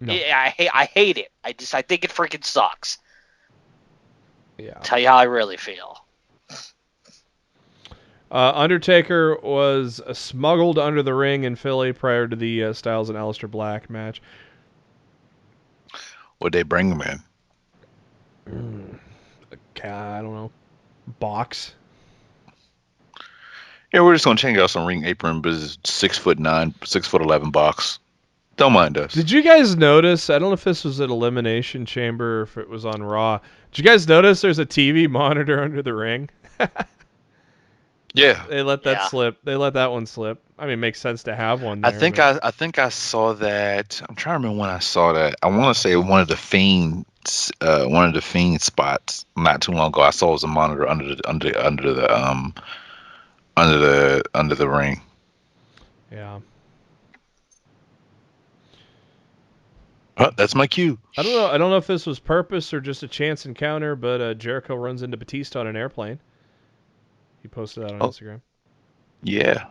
Speaker 1: No.
Speaker 2: I hate it. I think it freaking sucks.
Speaker 1: Yeah.
Speaker 2: Tell you how I really feel.
Speaker 1: Undertaker was smuggled under the ring in Philly prior to the Styles and Aleister Black match.
Speaker 3: Would they bring him in?
Speaker 1: I don't know. Box.
Speaker 3: Yeah, we're just gonna change out some ring apron, but it's 6'9", 6'11" box. Don't mind us.
Speaker 1: Did you guys notice? I don't know if this was at Elimination Chamber or if it was on Raw. Did you guys notice there's a TV monitor under the ring?
Speaker 3: Yeah,
Speaker 1: they let that slip. They let that one slip. I mean, it makes sense to have one.
Speaker 3: I think I saw that. I'm trying to remember when I saw that. I want to say one of the Fiend spots not too long ago. I saw it was a monitor under the ring.
Speaker 1: Yeah.
Speaker 3: That's my cue.
Speaker 1: I don't know if this was purpose or just a chance encounter, but Jericho runs into Batista on an airplane. He posted that on Instagram.
Speaker 3: Yeah.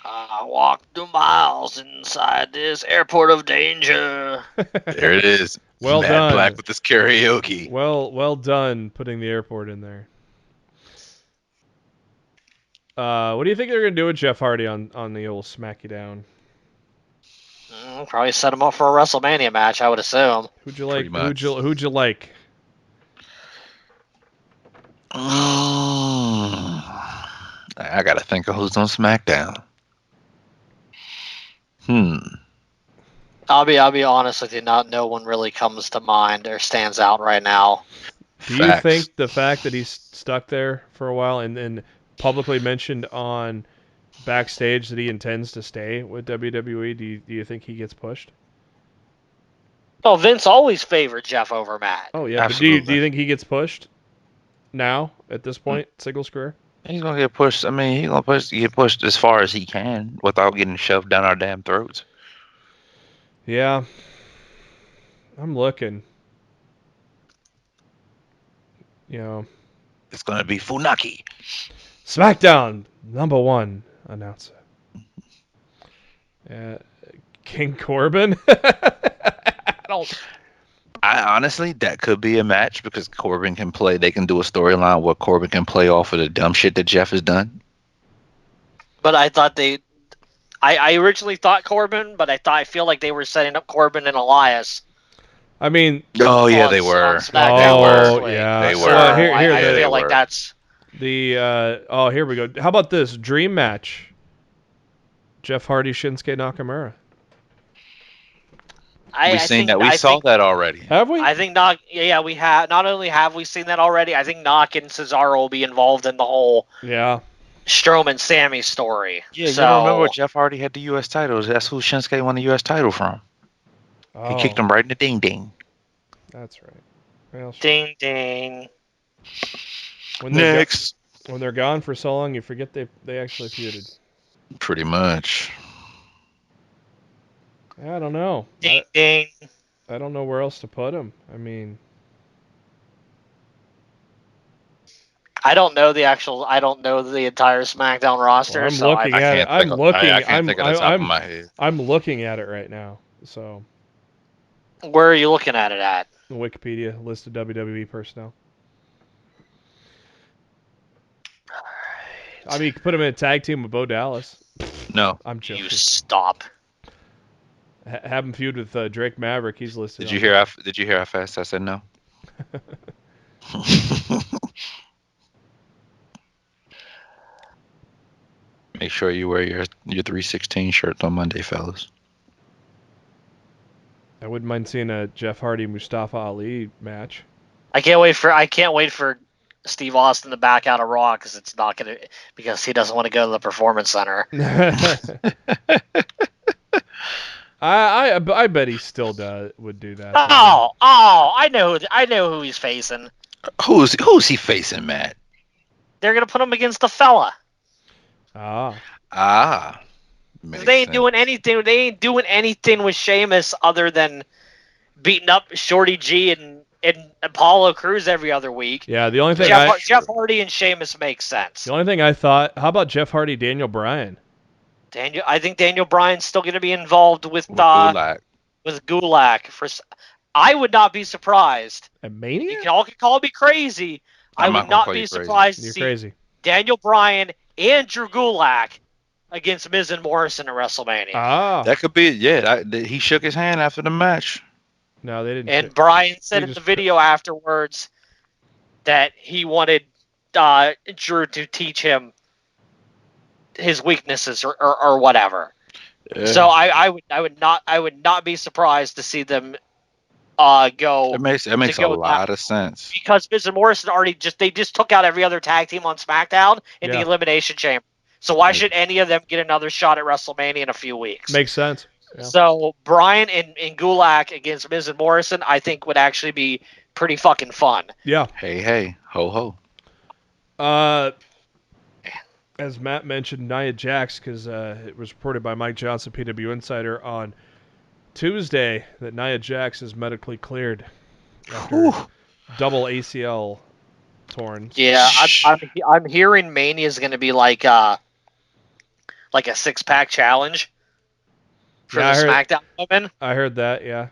Speaker 2: I walked 2 miles inside this airport of danger.
Speaker 3: There it is.
Speaker 1: Well
Speaker 3: Matt
Speaker 1: done.
Speaker 3: Black with this karaoke.
Speaker 1: Well done putting the airport in there. What do you think they're gonna do with Jeff Hardy on the old Smack You Down?
Speaker 2: Probably set him up for a WrestleMania match, I would assume.
Speaker 1: Who'd you like?
Speaker 3: I gotta think of who's on SmackDown.
Speaker 2: I'll be honest with you. No one really comes to mind or stands out right now.
Speaker 1: Do you
Speaker 3: Facts.
Speaker 1: think the fact that he's stuck there for a while and publicly mentioned on backstage that he intends to stay with WWE, do you think he gets pushed?
Speaker 2: Oh, Vince always favored Jeff over Matt.
Speaker 1: Oh yeah, but do
Speaker 3: Absolutely.
Speaker 1: you think he gets pushed now at this point, Singles career?
Speaker 3: He's gonna get pushed. I mean, he's gonna get pushed as far as he can without getting shoved down our damn throats.
Speaker 1: Yeah, I'm looking. You know,
Speaker 3: It's gonna be Funaki.
Speaker 1: SmackDown #1 announcer. Uh, King Corbin. I don't.
Speaker 3: I honestly, that could be a match because Corbin can play. They can do a storyline where Corbin can play off of the dumb shit that Jeff has done.
Speaker 2: But I thought I originally thought Corbin, but I feel like they were setting up Corbin and Elias.
Speaker 1: I mean,
Speaker 3: Oh yeah,
Speaker 2: on,
Speaker 3: they were.
Speaker 2: on SmackDown
Speaker 3: They
Speaker 1: oh
Speaker 2: last
Speaker 3: were.
Speaker 2: week.
Speaker 1: yeah.
Speaker 3: They
Speaker 2: So
Speaker 3: were.
Speaker 1: Well, here
Speaker 2: I
Speaker 3: Yeah, they
Speaker 2: feel like
Speaker 3: were.
Speaker 2: that's
Speaker 1: oh, here we go. How about this dream match? Jeff Hardy, Shinsuke Nakamura.
Speaker 3: We seen that. We saw that already.
Speaker 1: Have we?
Speaker 2: I think we have. Not only have we seen that already, I think Knock and Cesaro will be involved in the whole
Speaker 1: Yeah.
Speaker 2: Strowman Sammy story.
Speaker 3: Yeah, you
Speaker 2: so,
Speaker 3: don't remember Jeff Hardy had the U.S. titles. That's who Shinsuke won the U.S. title from. He kicked
Speaker 1: Oh,
Speaker 3: him right in the ding ding.
Speaker 1: that's right. Well,
Speaker 2: ding ding.
Speaker 1: when they're
Speaker 3: Next.
Speaker 1: when they're gone for so long, you forget they actually feuded.
Speaker 3: Pretty much.
Speaker 1: I don't know.
Speaker 2: Ding ding.
Speaker 1: I don't know where else to put him. I mean,
Speaker 2: I don't know the actual. I don't know the entire SmackDown roster.
Speaker 1: well, I'm
Speaker 2: so
Speaker 1: looking
Speaker 3: I
Speaker 1: at it.
Speaker 3: can't think. I can't think of the top of
Speaker 1: I'm
Speaker 3: my head.
Speaker 1: I'm looking at it right now. So
Speaker 2: where are you looking at it at?
Speaker 1: Wikipedia list of WWE personnel. I mean, you could put him in a tag team with Bo Dallas.
Speaker 3: No.
Speaker 1: I'm joking.
Speaker 2: You stop.
Speaker 1: Have him feud with Drake Maverick. He's listed.
Speaker 3: Did you hear? Did you hear how fast I said no? Make sure you wear your 316 shirt on Monday, fellas.
Speaker 1: I wouldn't mind seeing a Jeff Hardy Mustafa Ali match.
Speaker 2: I can't wait for Steve Austin to back out of Raw because he doesn't want to go to the Performance Center.
Speaker 1: I bet he still would do that.
Speaker 2: I know who he's facing.
Speaker 3: Who's he facing, Matt?
Speaker 2: They're gonna put him against the fella. They ain't doing anything. They ain't doing anything with Sheamus other than beating up Shorty G and Apollo Crews every other week.
Speaker 1: Yeah, the only thing
Speaker 2: Jeff Hardy and Sheamus makes sense.
Speaker 1: The only thing I thought, how about Jeff Hardy, Daniel Bryan?
Speaker 2: I think Daniel Bryan's still going to be involved with
Speaker 3: Gulak.
Speaker 2: I would not be surprised.
Speaker 1: At Mania?
Speaker 2: You can all call me crazy. I would not be surprised to see Daniel Bryan and Drew Gulak against Miz and Morrison at WrestleMania.
Speaker 3: That could be it. Yeah, he shook his hand after the match.
Speaker 1: No, they didn't.
Speaker 2: And Bryan said in the video afterwards that he wanted Drew to teach him his weaknesses or whatever. Yeah. So I would not be surprised to see them go.
Speaker 3: It makes a lot of sense
Speaker 2: because Miz and Morrison they just took out every other tag team on SmackDown in the Elimination Chamber. So why should any of them get another shot at WrestleMania in a few weeks?
Speaker 1: Makes sense.
Speaker 2: Yeah. So Bryan and Gulak against Miz and Morrison, I think would actually be pretty fucking fun.
Speaker 1: Yeah.
Speaker 3: Hey, ho ho.
Speaker 1: As Matt mentioned, Nia Jax, because it was reported by Mike Johnson, PW Insider, on Tuesday that Nia Jax is medically cleared after double ACL torn.
Speaker 2: Yeah, I'm hearing Mania is going to be like a 6-pack challenge for the SmackDown women.
Speaker 1: I heard that. Yeah.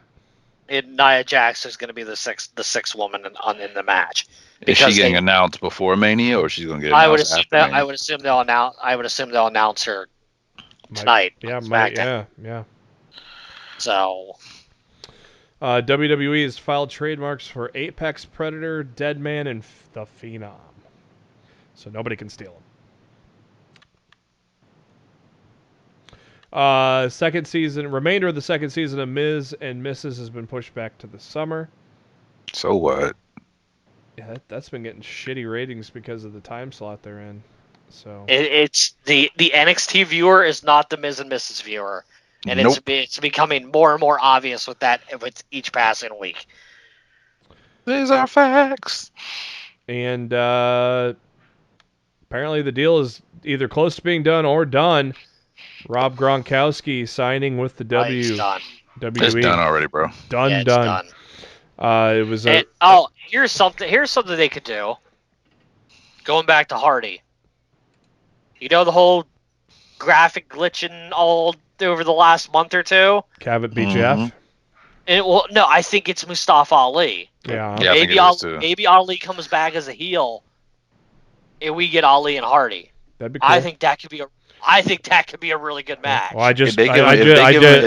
Speaker 2: And Nia Jax is going to be the sixth woman in the match.
Speaker 3: Is she getting announced before Mania, or she's going to get announced after Mania?
Speaker 2: I would assume they'll announce her tonight.
Speaker 1: Yeah.
Speaker 2: So,
Speaker 1: WWE has filed trademarks for Apex Predator, Deadman, and the Phenom. so nobody can steal them. Remainder of the second season of Ms. and Mrs. has been pushed back to the summer.
Speaker 3: So what?
Speaker 1: Yeah, that's been getting shitty ratings because of the time slot they're in. So
Speaker 2: It's the NXT viewer is not the Ms. and Mrs. viewer, and
Speaker 3: Nope.
Speaker 2: it's becoming more and more obvious with each passing week.
Speaker 3: These are facts.
Speaker 1: And apparently the deal is either close to being done or done. Rob Gronkowski signing with the
Speaker 2: He's done.
Speaker 1: WWE.
Speaker 3: It's done already, bro.
Speaker 1: Done.
Speaker 2: It's done.
Speaker 1: It was
Speaker 2: here's something they could do. Going back to Hardy. You know the whole graphic glitching all over the last month or two?
Speaker 1: Cavett BJF.
Speaker 2: No, I think it's Mustafa Ali.
Speaker 1: Yeah.
Speaker 3: Yeah, I think it is too.
Speaker 2: Maybe Ali comes back as a heel, and we get Ali and Hardy.
Speaker 1: That'd be cool.
Speaker 2: I think that could be a really good match.
Speaker 1: Well,
Speaker 3: If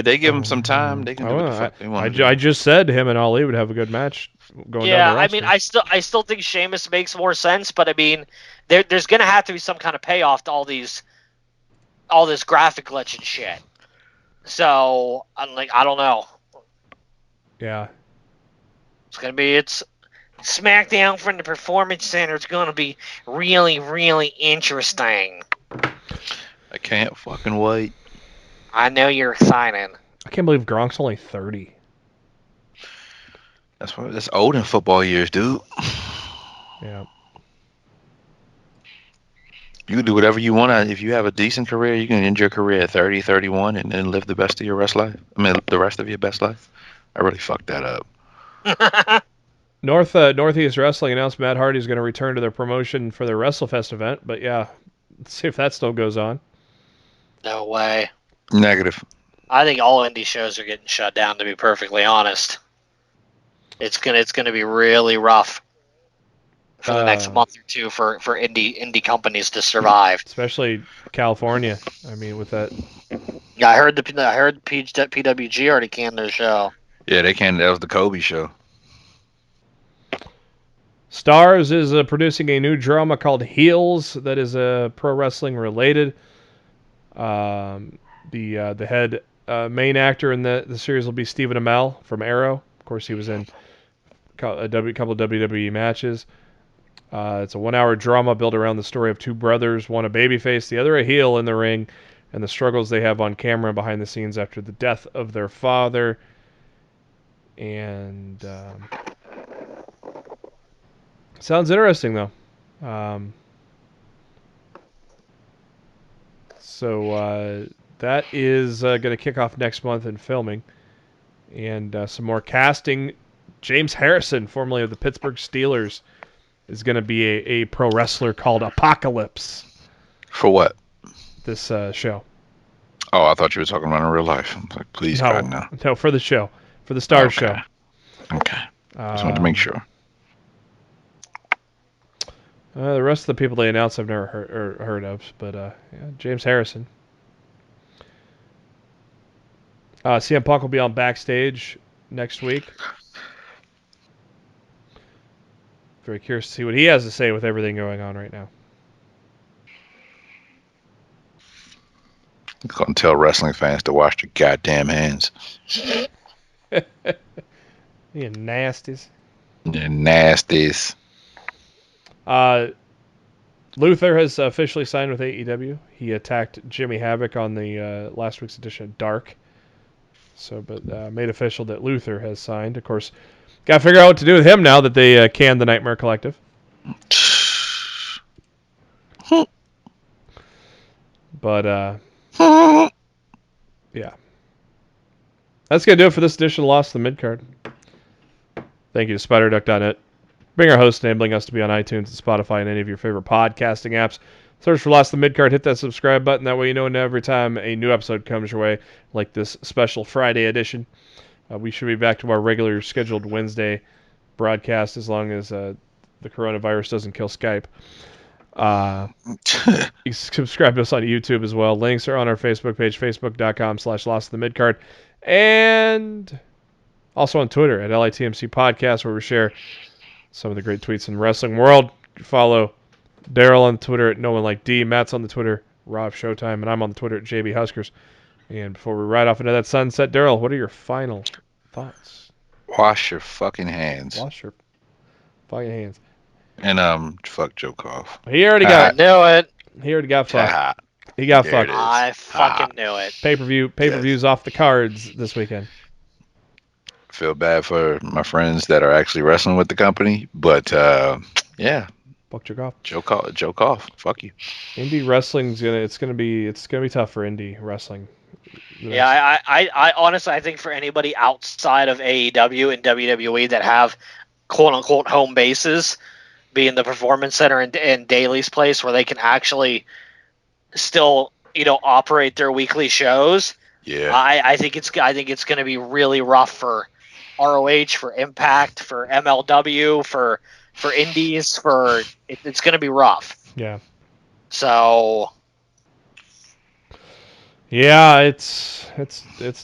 Speaker 3: they give him some time, they can do what the fuck they want.
Speaker 1: I just said him and Ali would have a good match going down the
Speaker 2: Yeah,
Speaker 1: roster.
Speaker 2: I mean, I still think Sheamus makes more sense, but I mean, there's gonna have to be some kind of payoff to all this graphic glitch and shit. So I'm like, I don't know.
Speaker 1: Yeah.
Speaker 2: It's SmackDown from the Performance Center. It's gonna be really, really interesting.
Speaker 3: I can't fucking wait.
Speaker 2: I know you're excited.
Speaker 1: I can't believe Gronk's only 30.
Speaker 3: That's old in football years, dude.
Speaker 1: Yeah.
Speaker 3: You can do whatever you want. If you have a decent career, you can end your career at 30, 31, and then live the rest of your best life. The rest of your best life. I really fucked that up.
Speaker 1: Northeast Wrestling announced Matt Hardy is going to return to their promotion for their WrestleFest event, but yeah, let's see if that still goes on.
Speaker 2: No way.
Speaker 3: Negative.
Speaker 2: I think all indie shows are getting shut down, to be perfectly honest. It's gonna be really rough for the next month or two for indie companies to survive.
Speaker 1: Especially California. I mean, with that.
Speaker 2: Yeah, I heard PWG already canned their show.
Speaker 3: Yeah, they can. That was the Kobe show.
Speaker 1: Stars is producing a new drama called Heels that is pro wrestling related. The head main actor in the series will be Stephen Amell from Arrow. Of course, he was in a couple of WWE matches. It's a 1-hour drama built around the story of two brothers, one a babyface, the other a heel in the ring, and the struggles they have on camera and behind the scenes after the death of their father. And sounds interesting, though. So that is going to kick off next month in filming. And some more casting. James Harrison, formerly of the Pittsburgh Steelers, is going to be a pro wrestler called Apocalypse.
Speaker 3: For what?
Speaker 1: This show.
Speaker 3: Oh, I thought you were talking about in real life. I was like, please, God, no.
Speaker 1: No, for the show. For the Stars show.
Speaker 3: Okay. Just wanted to make sure.
Speaker 1: The rest of the people they announced I've never heard of, but yeah, James Harrison. CM Punk will be on Backstage next week. Very curious to see what he has to say with everything going on right now.
Speaker 3: I'm going to tell wrestling fans to wash their goddamn hands.
Speaker 1: You nasties.
Speaker 3: They're nasties.
Speaker 1: Luther has officially signed with AEW. He attacked Jimmy Havoc on the last week's edition of Dark. But made official that Luther has signed. Of course, got to figure out what to do with him now that they canned the Nightmare Collective. But, yeah. That's going to do it for this edition of Lost in the Midcard. Thank you to SpiderDuck.net. Being our host, enabling us to be on iTunes and Spotify and any of your favorite podcasting apps. Search for Lost in the Midcard, hit that subscribe button. That way you know every time a new episode comes your way, like this special Friday edition. We should be back to our regular scheduled Wednesday broadcast as long as the coronavirus doesn't kill Skype. You can subscribe to us on YouTube as well. Links are on our Facebook page, facebook.com/lostinthe-midcard. And also on Twitter at LITMC Podcast, where we share some of the great tweets in the wrestling world. Follow Darryl on Twitter at No One Like D. Matt's on the Twitter, Rob Showtime, and I'm on the Twitter at JB Huskers. And before we ride off into that sunset, Darryl, what are your final thoughts?
Speaker 3: Wash your fucking hands.
Speaker 1: Wash your fucking hands.
Speaker 3: And fuck Joe Koff.
Speaker 1: He already
Speaker 2: I
Speaker 1: got.
Speaker 2: knew it.
Speaker 1: He already got fucked.
Speaker 3: Ah,
Speaker 1: He got
Speaker 3: there
Speaker 1: fucked.
Speaker 3: it is.
Speaker 2: I fucking knew it.
Speaker 1: Pay-per-views off the cards this weekend.
Speaker 3: Feel bad for my friends that are actually wrestling with the company, but yeah,
Speaker 1: Fuck your golf.
Speaker 3: Joe Koff, fuck you.
Speaker 1: Indie wrestling's gonna be tough for indie wrestling.
Speaker 2: Yeah, I honestly, I think for anybody outside of AEW and WWE that have quote unquote home bases, being the Performance Center and Daly's place where they can actually still operate their weekly shows.
Speaker 3: Yeah,
Speaker 2: I think it's going to be really rough for ROH, for Impact, for MLW, for Indies, it's going to be rough.
Speaker 1: Yeah.
Speaker 2: So
Speaker 1: yeah, it's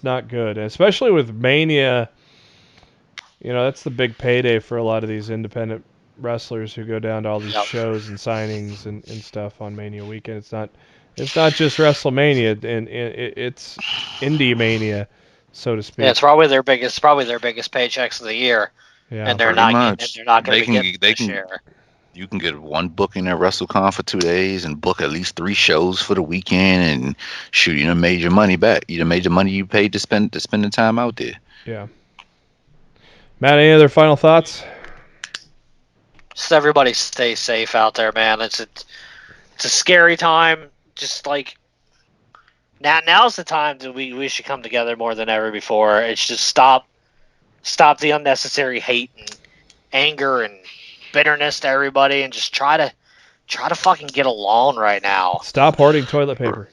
Speaker 1: not good, especially with Mania. That's the big payday for a lot of these independent wrestlers who go down to all these shows and signings and stuff on Mania weekend. It's not just WrestleMania, and it's Indie Mania, so to speak.
Speaker 2: Yeah, it's probably their biggest paychecks of the year.
Speaker 1: Yeah,
Speaker 2: and they're not going to get the share.
Speaker 3: You can get one booking at WrestleCon for 2 days and book at least 3 shows for the weekend, and shoot, you done made your money back. You done made the money you paid to spend the time out there.
Speaker 1: Yeah. Matt, any other final thoughts?
Speaker 2: Just everybody stay safe out there, man. It's a scary time. Just like now's the time that we should come together more than ever before. It's just stop the unnecessary hate and anger and bitterness to everybody, and just try to fucking get along right now.
Speaker 1: Stop hoarding toilet paper.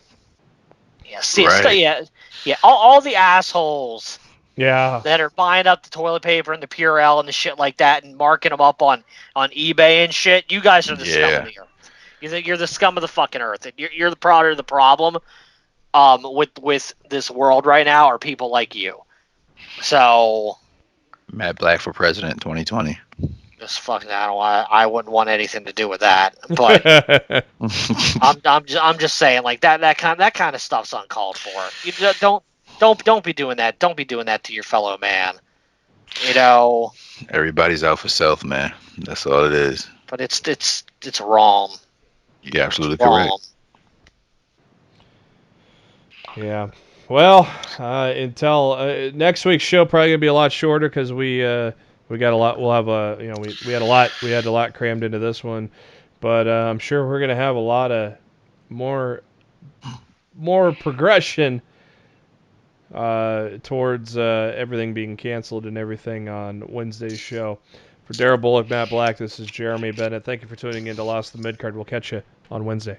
Speaker 2: Yeah, all the assholes.
Speaker 1: Yeah.
Speaker 2: That are buying up the toilet paper and the Purell and the shit like that and marking them up on eBay and shit. You guys are the scum of the earth. You think you're the scum of the fucking earth. And you're the part of the problem with this world right now are people like you. So
Speaker 3: Matt Black for president 2020.
Speaker 2: Just fucking I wouldn't want anything to do with that. But I'm just saying, like that kind of stuff's uncalled for. You don't be doing that. Don't be doing that to your fellow man.
Speaker 3: Everybody's out for self, man. That's all it is.
Speaker 2: But it's wrong.
Speaker 3: You're absolutely correct.
Speaker 1: Yeah. Well, until next week's show, probably gonna be a lot shorter because we got a lot. We'll have we had a lot. We had a lot crammed into this one, but I'm sure we're gonna have a lot of more progression towards everything being canceled and everything on Wednesday's show. For Darryl Bullock, Matt Black, this is Jeremy Bennett. Thank you for tuning in to Lost the Midcard. We'll catch you on Wednesday.